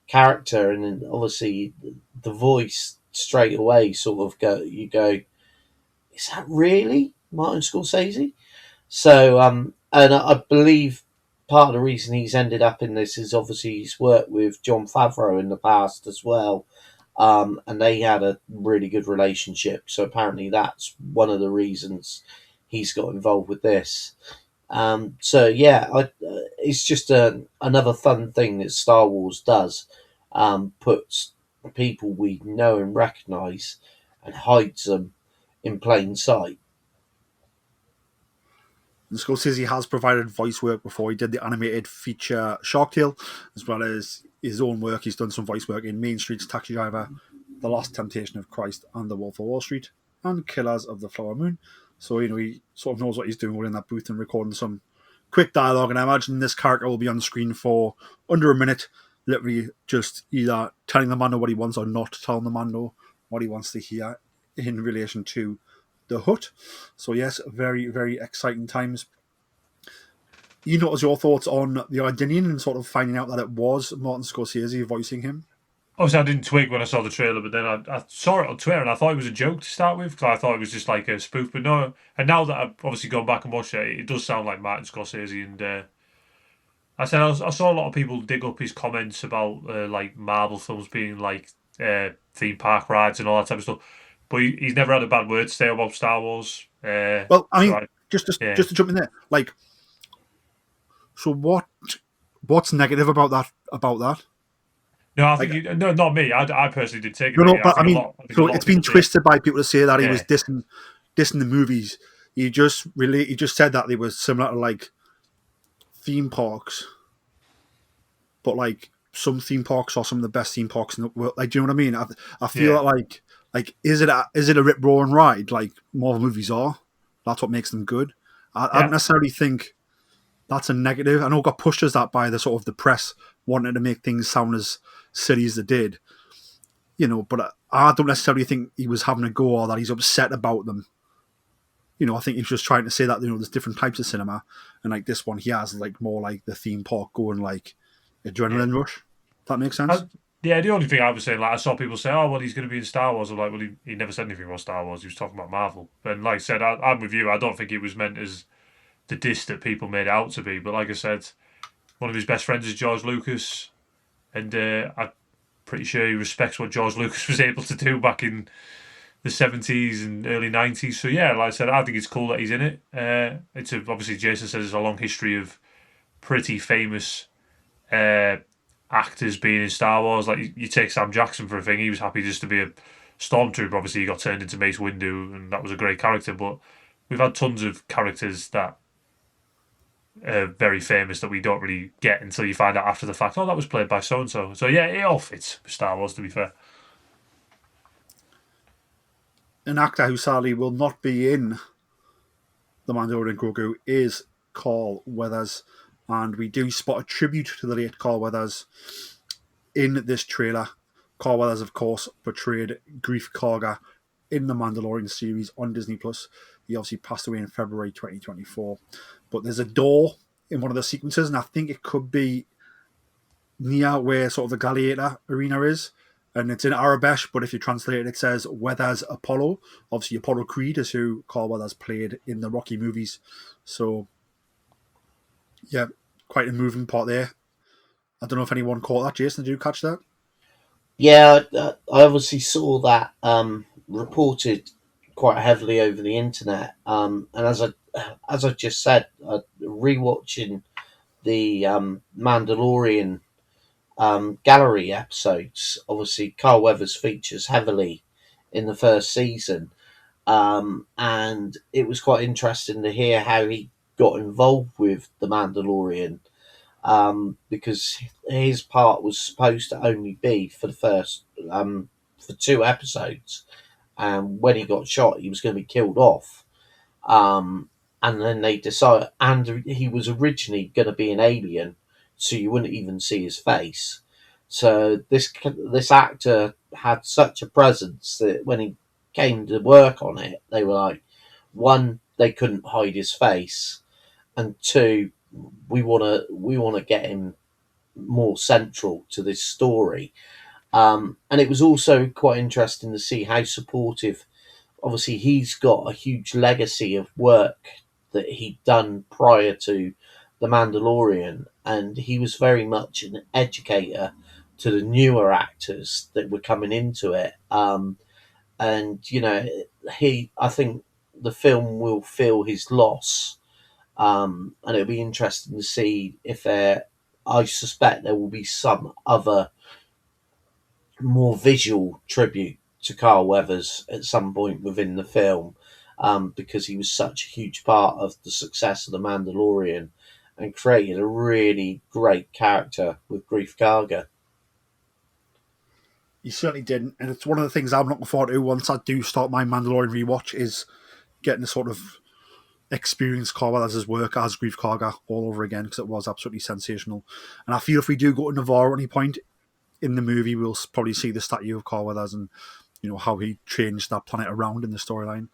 character, and then obviously the voice straight away sort of go, is that really Martin Scorsese? So and I believe part of the reason he's ended up in this is obviously he's worked with Jon Favreau in the past as well. And they had a really good relationship. So apparently that's one of the reasons he's got involved with this. It's just another fun thing that Star Wars does. Puts people we know and recognise and hides them in plain sight. And Scorsese has provided voice work before. He did the animated feature Shark Tale, as well as his own work. He's done some voice work in Main Street's Taxi Driver, The Last Temptation of Christ, and The Wolf of Wall Street, and Killers of the Flower Moon. So, he sort of knows what he's doing. We're in that booth and recording some quick dialogue, and I imagine this character will be on screen for under a minute, literally just either telling the Mando what he wants or not telling the Mando what he wants to hear in relation to the hut. So yes, very, very exciting times. What was your thoughts on the Ardinian and sort of finding out that it was Martin Scorsese voicing him? Obviously, I didn't twig when I saw the trailer, but then I saw it on Twitter and I thought it was a joke to start with, because I thought it was just like a spoof. But no, and now that I've obviously gone back and watched it, it does sound like Martin Scorsese. And I saw a lot of people dig up his comments about like Marvel films being like theme park rides and all that type of stuff. But he's never had a bad word to say about Star Wars. Well, I mean, just to jump in there, like, so what's negative about that? No, I think no, not me. I personally did take it. No, but I mean, so it's been twisted by people to say that he was dissing the movies. He just said that they were similar to like theme parks, but like some theme parks are some of the best theme parks in the world. Like, do you know what I mean? I feel like is it a rip roaring ride like Marvel movies are? That's what makes them good. I don't necessarily think that's a negative. I know it got pushed as that by the sort of the press wanting to make things sound as silly as they did, but I don't necessarily think he was having a go or that he's upset about them. I think he's just trying to say that, there's different types of cinema, and like this one, he has like more like the theme park going, like adrenaline rush. If that makes sense. Yeah, the only thing I was saying, like I saw people say, "Oh, well, he's going to be in Star Wars." I'm like, "Well, he never said anything about Star Wars. He was talking about Marvel." And like I said, I'm with you. I don't think it was meant as the diss that people made it out to be. But like I said, one of his best friends is George Lucas, and I'm pretty sure he respects what George Lucas was able to do back in the 70s and early 90s. So yeah, like I said, I think it's cool that he's in it. Obviously Jason says there's a long history of pretty famous actors being in Star Wars. Like you take Sam Jackson for a thing, he was happy just to be a stormtrooper. Obviously he got turned into Mace Windu, and that was a great character. But we've had tons of characters that are very famous that we don't really get until you find out after the fact. Oh, that was played by so and so. So yeah, it all fits Star Wars, to be fair. An actor who sadly will not be in The Mandalorian and Grogu is Carl Weathers, and we do spot a tribute to the late Carl Weathers in this trailer. Carl Weathers, of course, portrayed Greef Karga in the Mandalorian series on Disney+. He obviously passed away in February 2024. But there's a door in one of the sequences, and I think it could be near where sort of the Gladiator arena is. And it's in Arabic, but if you translate it, it says Weathers Apollo. Obviously, Apollo Creed is who Carl Weathers played in the Rocky movies. So, yeah, quite a moving part there. I don't know if anyone caught that. Jason, did you catch that? Yeah, I obviously saw that reported quite heavily over the internet. And as I just said, rewatching the Mandalorian gallery episodes, obviously Carl Weathers features heavily in the first season, and it was quite interesting to hear how he got involved with the Mandalorian, because his part was supposed to only be for the first for 2 episodes, and when he got shot, he was going to be killed off. And then they decided, and he was originally going to be an alien, so you wouldn't even see his face. So this actor had such a presence that when he came to work on it, they were like, one, they couldn't hide his face, and two, we want to get him more central to this story. And it was also quite interesting to see how supportive. Obviously, he's got a huge legacy of work that he'd done prior to The Mandalorian, and he was very much an educator to the newer actors that were coming into it. And I think the film will feel his loss, and it'll be interesting to see if I suspect there will be some other more visual tribute to Carl Weathers at some point within the film, because he was such a huge part of the success of The Mandalorian and created a really great character with Greef Karga. He certainly did, and it's one of the things I'm looking forward to once I do start my Mandalorian rewatch, is getting to sort of experience Carl Weathers' work as Greef Karga all over again, because it was absolutely sensational. And I feel if we do go to Navarro at any point in the movie, we'll probably see the statue of Carl Weathers and how he changed that planet around in the storyline.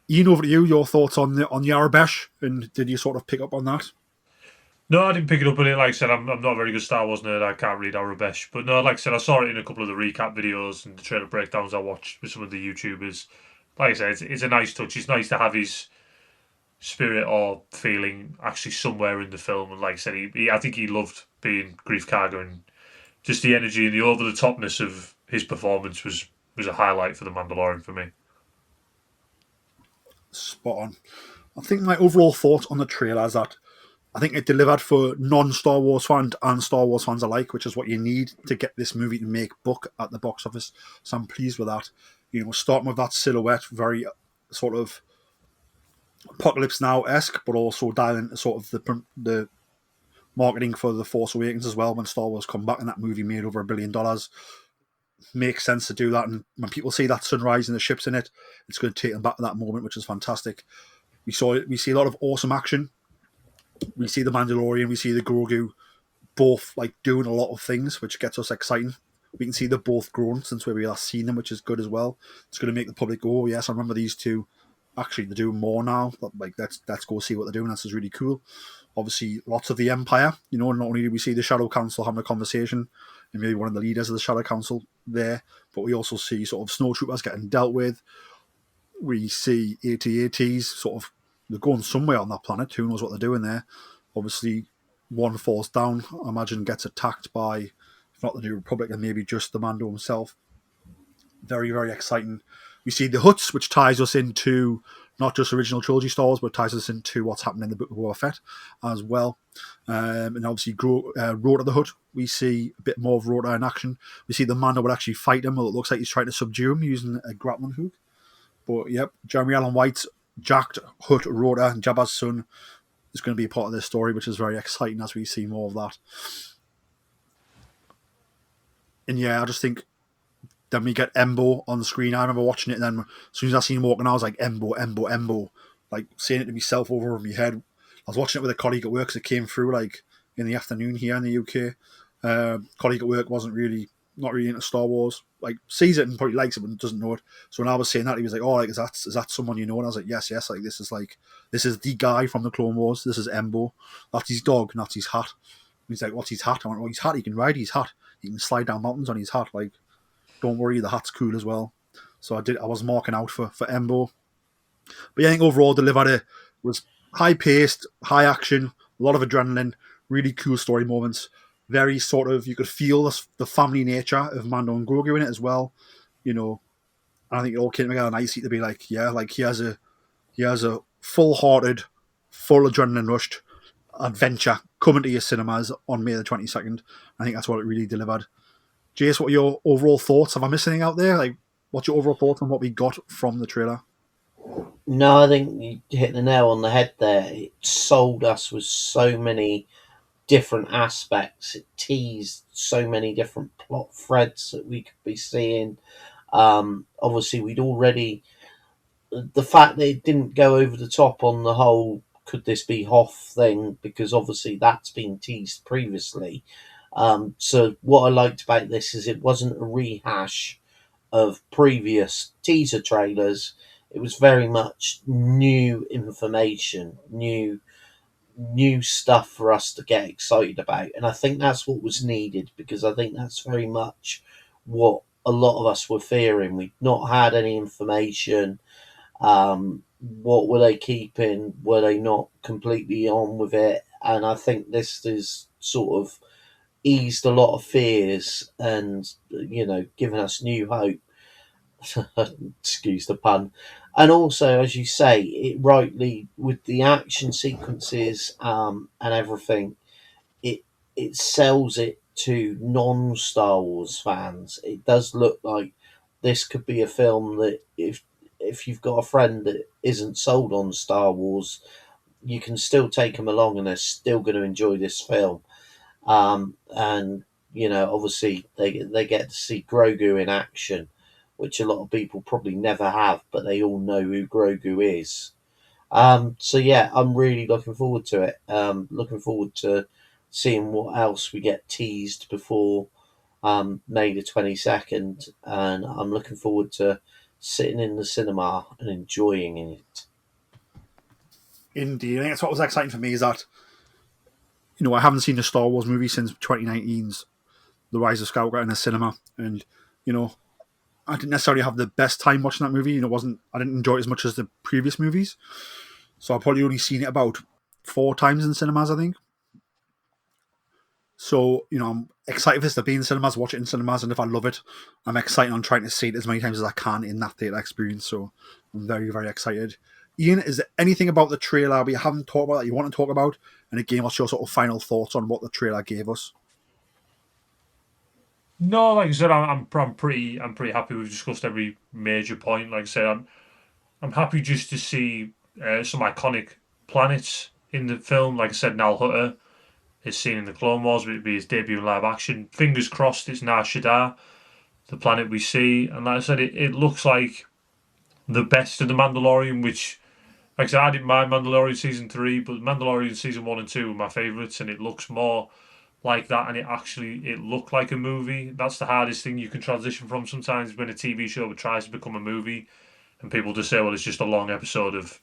Ian, over to you. Your thoughts on the Arabesh, and did you sort of pick up on that? No, I didn't pick it up on it. Like I said, I'm not a very good Star Wars nerd. I can't read Arabesh. But no, like I said, I saw it in a couple of the recap videos and the trailer breakdowns I watched with some of the YouTubers. Like I said, it's a nice touch. It's nice to have his spirit or feeling actually somewhere in the film. And like I said, I think he loved being Greef Karga, and just the energy and the over-the-topness of his performance was a highlight for The Mandalorian for me. Spot on. I think my overall thoughts on the trailer is that I think it delivered for non-Star Wars fans and Star Wars fans alike, which is what you need to get this movie to make book at the box office. So I'm pleased with that. Starting with that silhouette, very sort of Apocalypse Now-esque, but also dialing into sort of the marketing for The Force Awakens as well. When Star Wars come back and that movie made over $1 billion, makes sense to do that. And when people see that sunrise and the ships in it, it's going to take them back to that moment, which is fantastic. We see a lot of awesome action. we see the Mandalorian, we see the Grogu, both like doing a lot of things, which gets us exciting. We can see they're both grown since we last seen them, which is good as well. It's going to make the public go, oh, yes, I remember these two. Actually, they're doing more now. Like, let's go see what they're doing. This is really cool. Obviously, lots of the Empire. Not only do we see the Shadow Council having a conversation, and maybe one of the leaders of the Shadow Council there, but we also see sort of snowtroopers getting dealt with. We see AT-ATs sort of, they're going somewhere on that planet. Who knows what they're doing there? Obviously, one falls down. I imagine gets attacked by, if not the New Republic, and maybe just the Mando himself. Very, very exciting. We see the Hutts, which ties us into not just original trilogy Star Wars, but ties us into what's happening in the Book of Boba Fett as well. And obviously, Rota the Hutt, we see a bit more of Rota in action. We see the Mando will actually fight him. Well, it looks like he's trying to subdue him using a grappling hook. But yep, Jeremy Allen White, jacked Hutt, Rota, and Jabba's son is going to be a part of this story, which is very exciting as we see more of that. And yeah, I just think then we get Embo on the screen. I remember watching it, and then as soon as I seen him walking, I was like, Embo, Embo, Embo. Like, saying it to myself over in my head. I was watching it with a colleague at work because it came through, like, in the afternoon here in the UK. Colleague at work not really into Star Wars. Like, sees it and probably likes it, but doesn't know it. So when I was saying that, he was like, oh, like, is that someone you know? And I was like, yes. Like, this is the guy from the Clone Wars. This is Embo. That's his dog, and that's his hat. And he's like, what's his hat? I went, oh, his hat, he can ride his hat. He can slide down mountains on his hat. Like, don't worry, the hat's cool as well. So I was marking out for Embo. But yeah, I think overall delivered was high paced, high action, a lot of adrenaline, really cool story moments. Very sort of, you could feel the family nature of Mando and Grogu in it as well. And I think it all came together nicely to be like, yeah, like he has a full-hearted, full adrenaline rushed adventure coming to your cinemas on May the 22nd. I think that's what it really delivered. Jace, what are your overall thoughts? Have I missed anything out there? Like, what's your overall thoughts on what we got from the trailer? No, I think you hit the nail on the head there. It sold us with so many different aspects. It teased so many different plot threads that we could be seeing. Obviously, the fact that it didn't go over the top on the whole could this be Hoth thing, because obviously that's been teased previously. So what I liked about this is it wasn't a rehash of previous teaser trailers. It was very much new information, new stuff for us to get excited about. And I think that's what was needed, because I think that's very much what a lot of us were fearing. We'd not had any information. What were they keeping? Were they not completely on with it? And I think this is sort of eased a lot of fears and, given us new hope. Excuse the pun. And also, as you say, it rightly, with the action sequences and everything, it sells it to non-Star Wars fans. It does look like this could be a film that if you've got a friend that isn't sold on Star Wars, you can still take them along and they're still going to enjoy this film. And obviously they get to see Grogu in action, which a lot of people probably never have, but they all know who Grogu is. So yeah, I'm really looking forward to it. Looking forward to seeing what else we get teased before May the 22nd, and I'm looking forward to sitting in the cinema and enjoying it. Indeed. I think that's what was exciting for me is that, I haven't seen a Star Wars movie since 2019's The Rise of Skywalker in a cinema. And, I didn't necessarily have the best time watching that movie. I didn't enjoy it as much as the previous movies. So I've probably only seen it about 4 times in cinemas, I think. So, I'm excited for this to be in cinemas, watch it in cinemas, and if I love it, I'm excited on trying to see it as many times as I can in that theatre experience. So I'm very, very excited. Ian, is there anything about the trailer we haven't talked about that you want to talk about? And again, what's your sort of final thoughts on what the trailer gave us? No, like I said, I'm pretty happy. We've discussed every major point. Like I said, I'm happy just to see some iconic planets in the film. Like I said, Nal Hutta is seen in the Clone Wars, but it'd be his debut in live action. Fingers crossed, it's Nar Shaddaa, the planet we see. And like I said, it looks like the best of the Mandalorian, which like I said, I didn't mind Mandalorian season 3, but Mandalorian season 1 and 2 were my favourites, and it looks more like that, and it looked like a movie. That's the hardest thing you can transition from sometimes when a TV show tries to become a movie, and people just say, well, it's just a long episode of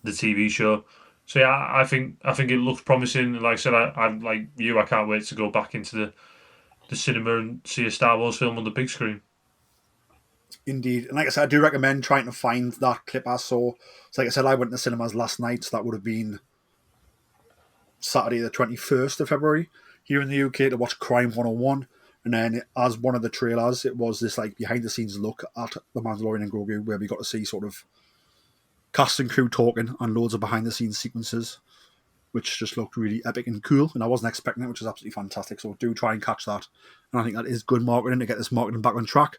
the TV show. So yeah, I think it looks promising. Like I said, I'm like you. I can't wait to go back into the cinema and see a Star Wars film on the big screen. Indeed. And like I said, I do recommend trying to find that clip I saw. So like I said, I went to the cinemas last night, so that would have been Saturday the 21st of February here in the UK to watch Crime 101. And then as one of the trailers, it was this like behind the scenes look at the Mandalorian and Grogu, where we got to see sort of cast and crew talking and loads of behind the scenes sequences, which just looked really epic and cool. And I wasn't expecting it, which is absolutely fantastic. So do try and catch that. And I think that is good marketing to get this marketing back on track,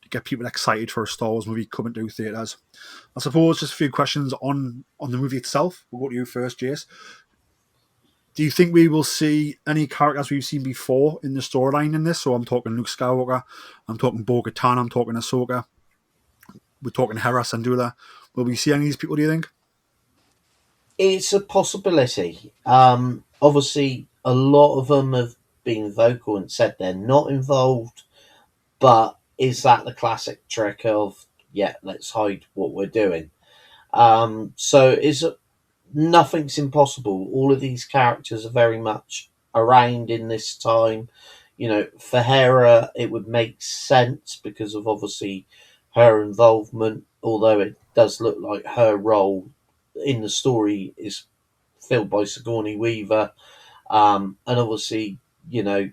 to get people excited for a Star Wars movie coming to theatres. I suppose just a few questions on the movie itself. We'll go to you first, Jace. Do you think we will see any characters we've seen before in the storyline in this? So I'm talking Luke Skywalker, I'm talking Bo-Katan, I'm talking Ahsoka, we're talking Hera Syndulla. Will we see any of these people, do you think? It's a possibility. Obviously, a lot of them have been vocal and said they're not involved, but is that the classic trick of, yeah, let's hide what we're doing? So is nothing's impossible. All of these characters are very much around in this time. You know, for Hera, it would make sense because of obviously her involvement, although it does look like her role in the story is filled by Sigourney Weaver. And obviously, you know,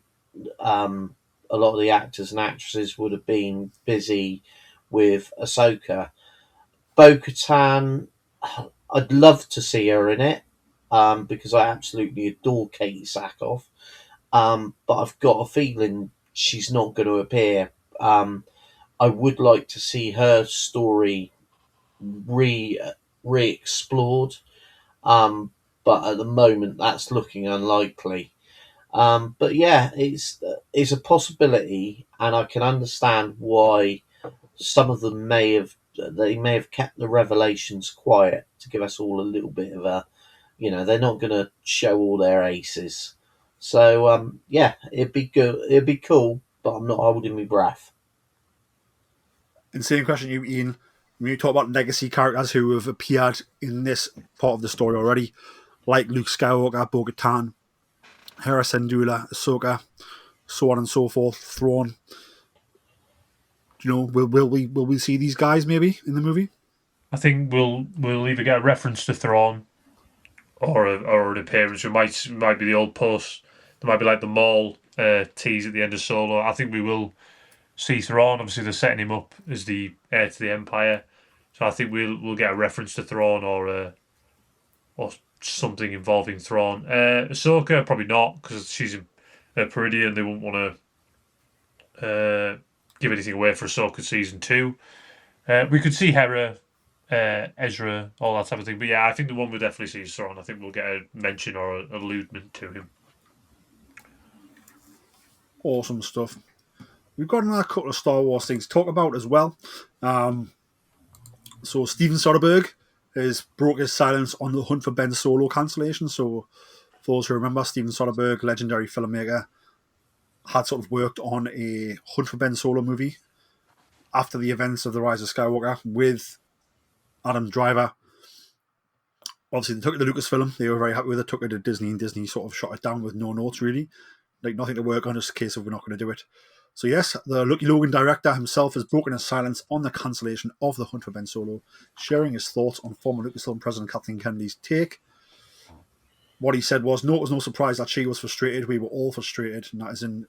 a lot of the actors and actresses would have been busy with Ahsoka. Bo-Katan, I'd love to see her in it because I absolutely adore Katie Sackhoff. But I've got a feeling she's not going to appear. I would like to see her story re-explored, but at the moment that's looking unlikely. But yeah, it's a possibility, and I can understand why some of them may have kept the revelations quiet to give us all a little bit of a, you know, they're not going to show all their aces. So yeah, it'd be good, it'd be cool, but I'm not holding my breath. And same question to you, Ian. When you talk about legacy characters who have appeared in this part of the story already, like Luke Skywalker, Bo-Katan, Hera Syndulla, Ahsoka, so on and so forth, Thrawn. You know, will we see these guys maybe in the movie? I think we'll either get a reference to Thrawn or an appearance. It might be the old post. There might be like the Maul tease at the end of Solo. I think we will see Thrawn. Obviously, they're setting him up as the heir to the Empire, so I think we'll get a reference to Thrawn or something involving Thrawn. Ahsoka probably not because she's in Peridian. They won't want to give anything away for Ahsoka season 2. We could see Hera, Ezra, all that type of thing. But yeah, I think the one we'll definitely see is Thrawn. I think we'll get a mention or an alludement to him. Awesome stuff. We've got another couple of Star Wars things to talk about as well. So Steven Soderbergh has broke his silence on the Hunt for Ben Solo cancellation. So for those who remember, Steven Soderbergh, legendary filmmaker, had sort of worked on a Hunt for Ben Solo movie after the events of The Rise of Skywalker with Adam Driver. Obviously, they took it to Lucasfilm. They were very happy with it. Took it to Disney, and Disney sort of shot it down with no notes, really. Like, nothing to work on, just a case of we're not going to do it. So yes, the Lucky Logan director himself has broken his silence on the cancellation of The Hunt for Ben Solo, sharing his thoughts on former Lucasfilm President Kathleen Kennedy's take. What he said was, no, it was no surprise that she was frustrated. We were all frustrated, and that is in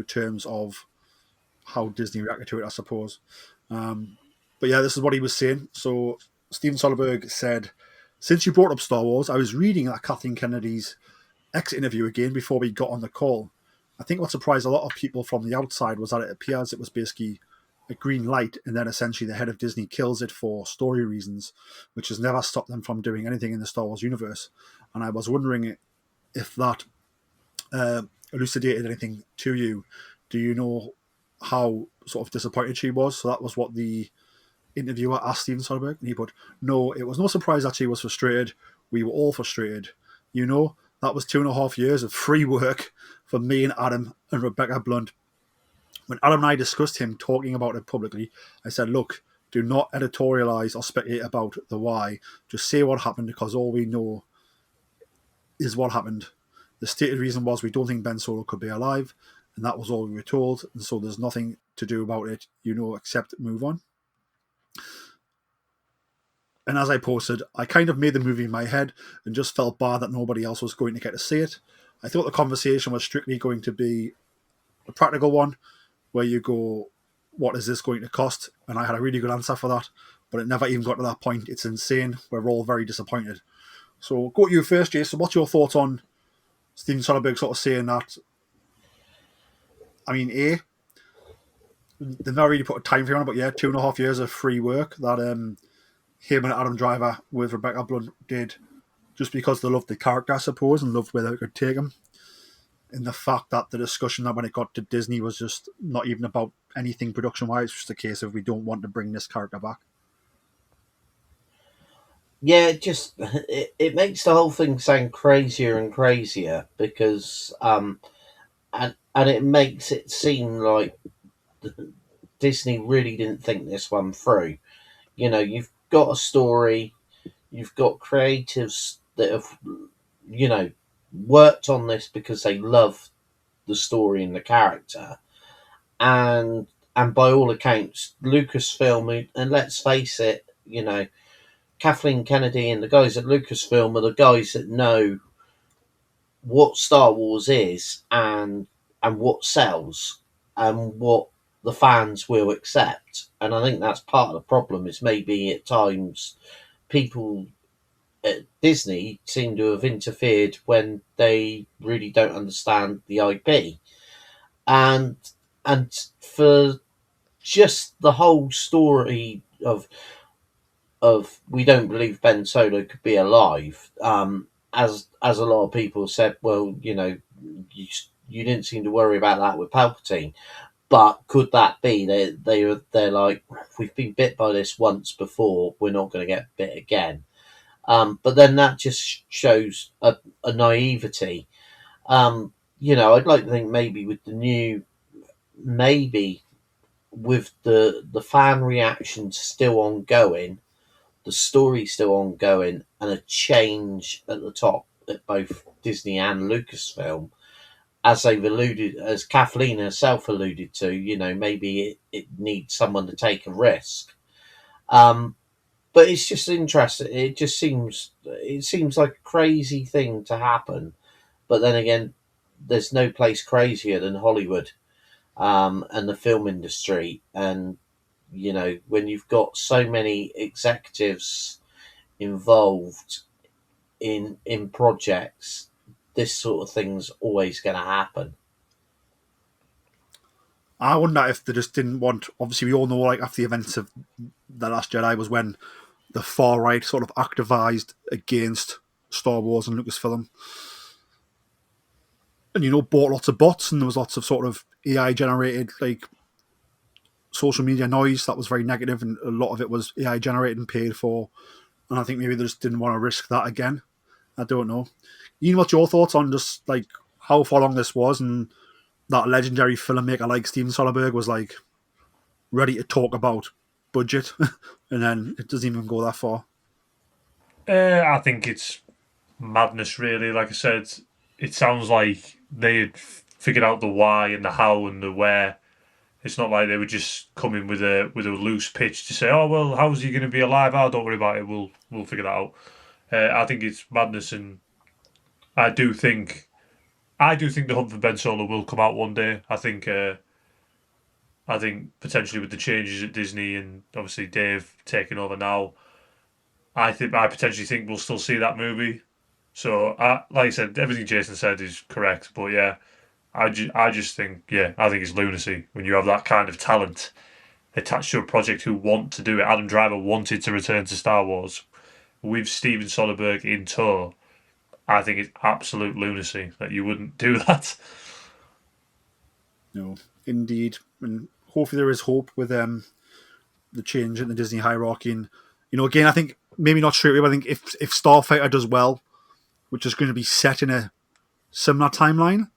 terms of how Disney reacted to it, I suppose. But yeah, this is what he was saying. So Steven Soderbergh said, since you brought up Star Wars, I was reading that Kathleen Kennedy's exit interview again before we got on the call. I think what surprised a lot of people from the outside was that it appears it was basically a green light, and then essentially the head of Disney kills it for story reasons, which has never stopped them from doing anything in the Star Wars universe. And I was wondering if that elucidated anything to you. Do you know how sort of disappointed she was? So that was what the interviewer asked Steven Soderbergh, and he put, "No, it was no surprise that she was frustrated. We were all frustrated. You know, that was 2.5 years of free work for me and Adam and Rebecca Blunt. When Adam and I discussed him talking about it publicly, I said, look, do not editorialize or speculate about the why. Just say what happened, because all we know is what happened. The stated reason was we don't think Ben Solo could be alive, and that was all we were told, and so there's nothing to do about it, except move on." And as I posted, I kind of made the movie in my head and just felt bad that nobody else was going to get to see it. I thought the conversation was strictly going to be a practical one, where you go, what is this going to cost? And I had a really good answer for that, but it never even got to that point. It's insane. We're all very disappointed. So go to you first, Jason. What's your thoughts on Steven Soderbergh sort of saying that? I mean, they've not really put a time frame on it, but yeah, 2.5 years of free work that him and Adam Driver with Rebecca Blunt did, just because they loved the character, I suppose, and loved where they could take him. And the fact that the discussion that when it got to Disney was just not even about anything production-wise, just a case of we don't want to bring this character back. Yeah, it makes the whole thing sound crazier and crazier because and it makes it seem like Disney really didn't think this one through. You've got a story, you've got creatives that have worked on this because they love the story and the character, and by all accounts, Lucasfilm, and let's face it, Kathleen Kennedy and the guys at Lucasfilm are the guys that know what Star Wars is and what sells and what the fans will accept. And I think that's part of the problem, is maybe at times people at Disney seem to have interfered when they really don't understand the IP. And for just the whole story of we don't believe Ben Solo could be alive, as a lot of people said, well, you didn't seem to worry about that with Palpatine, but could that be they're like, we've been bit by this once before, we're not going to get bit again. But then that just shows a naivety. I'd like to think maybe with the new, maybe with the fan reactions still ongoing, the story's still ongoing, and a change at the top at both Disney and Lucasfilm, as Kathleen herself alluded to, maybe it needs someone to take a risk. But it's just interesting. It seems like a crazy thing to happen. But then again, there's no place crazier than Hollywood, and the film industry. And, when you've got so many executives involved in projects, this sort of thing's always going to happen. I wonder if they just didn't want. Obviously, we all know, like, after the events of The Last Jedi was when the far right sort of activized against Star Wars and Lucasfilm, and bought lots of bots, and there was lots of sort of AI generated, like, social media noise that was very negative, and a lot of it was AI generated and paid for. And I think maybe they just didn't want to risk that again. I don't know. Ian, what's your thoughts on just like how far along this was, and that legendary filmmaker like Steven Soderbergh was like ready to talk about budget, and then it doesn't even go that far? I think it's madness, really. Like I said, it sounds like they had figured out the why and the how and the where. It's not like they were just coming with a loose pitch to say, "Oh well, how's he going to be alive? Oh, don't worry about it. We'll figure that out." I think it's madness, and I do think the Hunt for Ben Solo will come out one day. I think potentially with the changes at Disney and obviously Dave taking over now, I potentially think we'll still see that movie. So, like I said, everything Jason said is correct. But yeah, I just think, I think it's lunacy when you have that kind of talent attached to a project who want to do it. Adam Driver wanted to return to Star Wars with Steven Soderbergh in tow. I think it's absolute lunacy that you wouldn't do that. No, indeed. And hopefully there is hope with the change in the Disney hierarchy. And, again, I think maybe not straight away, but I think if Starfighter does well, which is going to be set in a similar timeline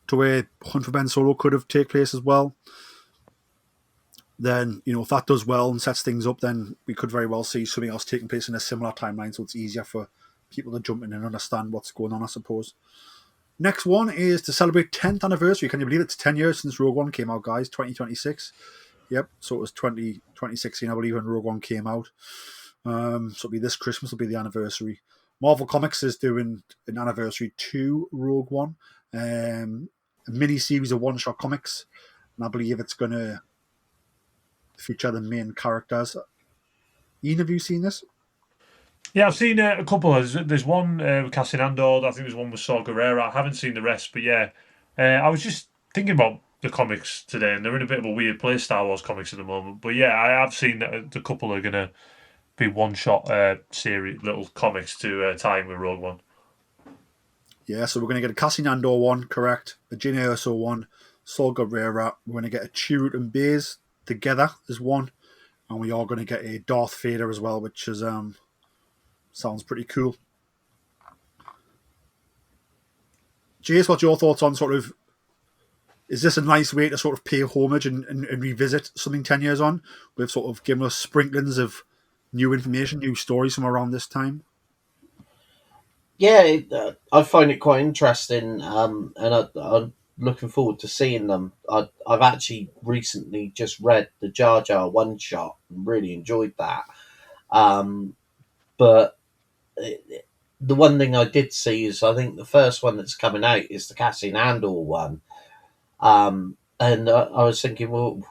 to where Hunt for Ben Solo could have taken place as well, then, if that does well and sets things up, then we could very well see something else taking place in a similar timeline, so it's easier for people to jump in and understand what's going on, I suppose. Next one is to celebrate 10th anniversary. Can you believe it's 10 years since Rogue One came out, guys? 2026. Yep, so it was 2016, I believe, when Rogue One came out. So it'll be this Christmas, will be the anniversary. Marvel Comics is doing an anniversary to Rogue One, a mini-series of one-shot comics, and I believe it's going to feature the main characters. Ian, have you seen this? Yeah, I've seen a couple. There's one with Cassian Andor. I think there's one with Saw Gerrera. I haven't seen the rest, but yeah. I was just thinking about the comics today, and they're in a bit of a weird place, Star Wars comics at the moment. But yeah, I have seen that the couple are going to be one-shot series, little comics to tie in with Rogue One. Yeah, so we're going to get a Cassian Andor one, correct? A Jyn Erso one, Saw Gerrera. We're going to get a Chirrut and Baze together as one, and we are going to get a Darth Vader as well, which is sounds pretty cool. Jace, what's your thoughts on sort of, is this a nice way to sort of pay homage and revisit something 10 years on? We've sort of given us sprinklings of new information, new stories from around this time. Yeah, I find it quite interesting, and I'm looking forward to seeing them. I've actually recently just read the Jar Jar one shot and really enjoyed that. But the one thing I did see is I think the first one that's coming out is the Cassian Andor one. And I was thinking, well,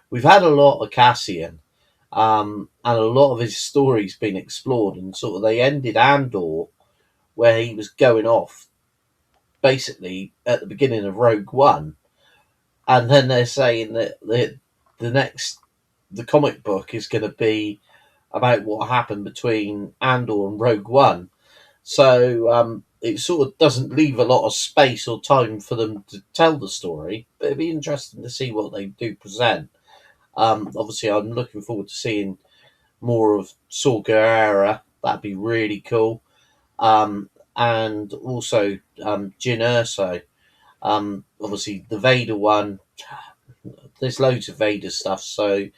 we've had a lot of Cassian, and a lot of his stories been explored, and sort of they ended Andor where he was going off basically at the beginning of Rogue One, and then they're saying that the comic book is going to be about what happened between Andor and Rogue One. So it sort of doesn't leave a lot of space or time for them to tell the story, but it'd be interesting to see what they do present. Obviously, I'm looking forward to seeing more of Saw Gerrera. That'd be really cool. And also Jyn Erso. Obviously, the Vader one, there's loads of Vader stuff, so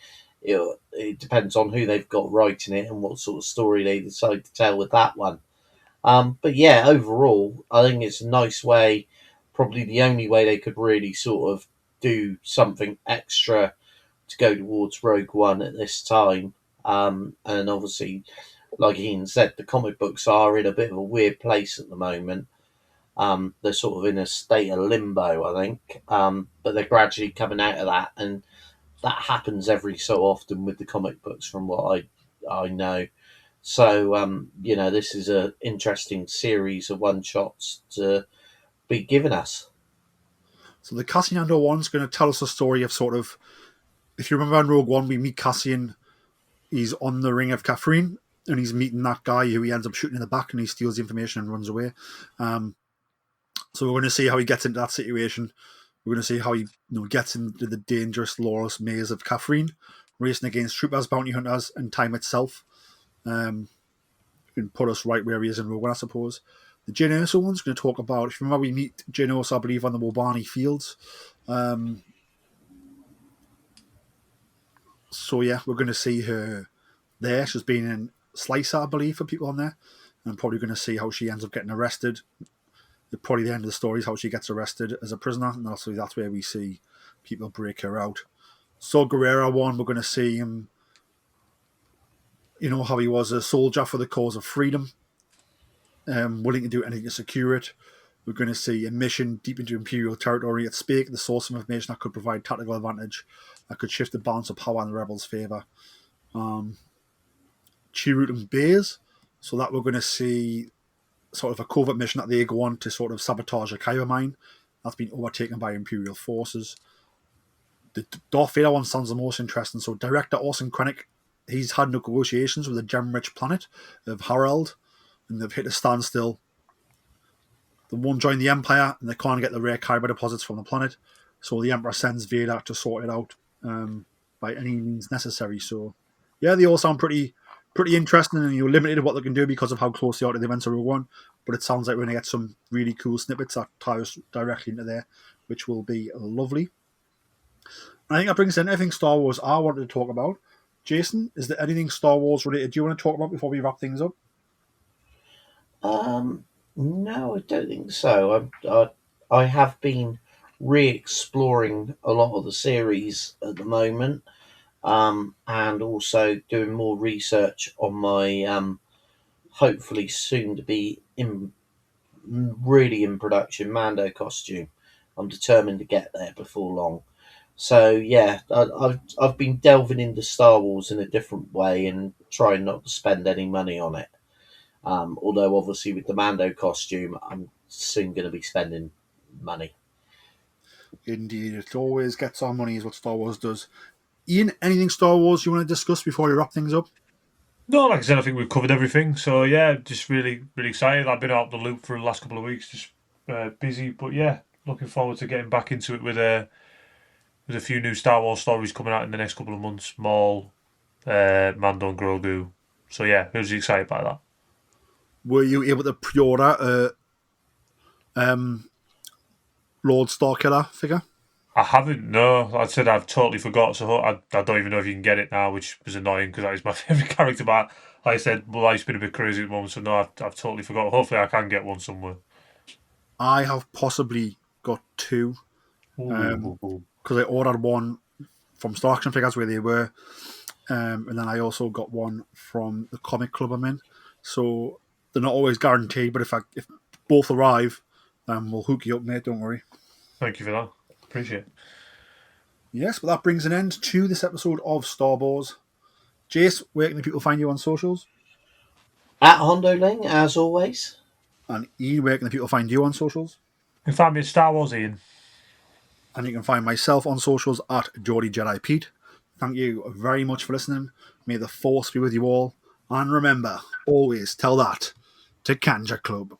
it depends on who they've got writing it and what sort of story they decide to tell with that one. But yeah, overall, I think it's a nice way, probably the only way they could really sort of do something extra to go towards Rogue One at this time. And obviously, like Ian said, the comic books are in a bit of a weird place at the moment. They're sort of in a state of limbo, I think. But they're gradually coming out of that, and that happens every so often with the comic books from what I know. So, this is an interesting series of one-shots to be given us. So the Cassian Andor one's going to tell us a story of sort of, if you remember in Rogue One, we meet Cassian, he's on the ring of Catherine, and he's meeting that guy who he ends up shooting in the back, and he steals the information and runs away. So we're going to see how he gets into that situation. We're going to see how he gets into the dangerous, lawless maze of Catherine, racing against troopers, bounty hunters, and time itself. And put us right where he is in Rogue One, I suppose. The Jyn Erso one's going to talk about, if you remember, we meet Jyn Erso, I believe, on the Wobani fields. So yeah, we're going to see her there. She's been in Slicer, I believe, for people on there. And probably going to see how she ends up getting arrested. Probably the end of the story is how she gets arrested as a prisoner, and also that's where we see people break her out. Saw Gerrera one, we're going to see him, how he was a soldier for the cause of freedom, willing to do anything to secure it. We're going to see a mission deep into Imperial territory at stake, the source of information that could provide tactical advantage, that could shift the balance of power in the rebels' favour. Chirrut and Baze, so that we're going to see sort of a covert mission that they go on to sort of sabotage a kyber mine that's been overtaken by Imperial forces. The Darth Vader one sounds the most interesting. So director Orson Krennic, he's had negotiations with the gem-rich planet of Harald, and they've hit a standstill. They won't join the Empire, and they can't get the rare kyber deposits from the planet. So the Emperor sends Vader to sort it out. by any means necessary. So, yeah, they all sound pretty interesting, and you're limited what they can do because of how close they are to the events of Rogue One. But it sounds like we're going to get some really cool snippets that tie us directly into there, which will be lovely. I think that brings in everything Star Wars I wanted to talk about. Jason, is there anything Star Wars related you want to talk about before we wrap things up? No, I don't think so. I have been re-exploring a lot of the series at the moment, and also doing more research on my hopefully soon to be really in production Mando costume. I'm determined to get there before long. So yeah, I've been delving into Star Wars in a different way and trying not to spend any money on it. Although obviously with the Mando costume, I'm soon going to be spending money. Indeed, it always gets our money, is what Star Wars does. Ian, anything Star Wars you want to discuss before we wrap things up? No, like I said, I think we've covered everything. So yeah, just really, really excited. I've been out the loop for the last couple of weeks, just busy. But yeah, looking forward to getting back into it with a few new Star Wars stories coming out in the next couple of months. Maul, Mando and Grogu. So yeah, really excited by that. Were you able to pre-order Lord Starkiller figure? I haven't. No, I said I've totally forgot. So I don't even know if you can get it now, which was annoying because that is my favourite character. But like I said, my life's been a bit crazy at the moment, so no, I've totally forgot. Hopefully, I can get one somewhere. I have possibly got two because I ordered one from Star Action Figures where they were, and then I also got one from the comic club I'm in. So they're not always guaranteed, but if both arrive, then we'll hook you up, mate. Don't worry. Thank you for that. Appreciate it. Yes, but that brings an end to this episode of Star Wars. Jace, where can the people find you on socials? At Hondo Ling, as always. And Ian, where can the people find you on socials? You can find me at Star Wars, Ian. And you can find myself on socials at Geordie Jedi Pete. Thank you very much for listening. May the Force be with you all. And remember, always tell that to Kanja Club.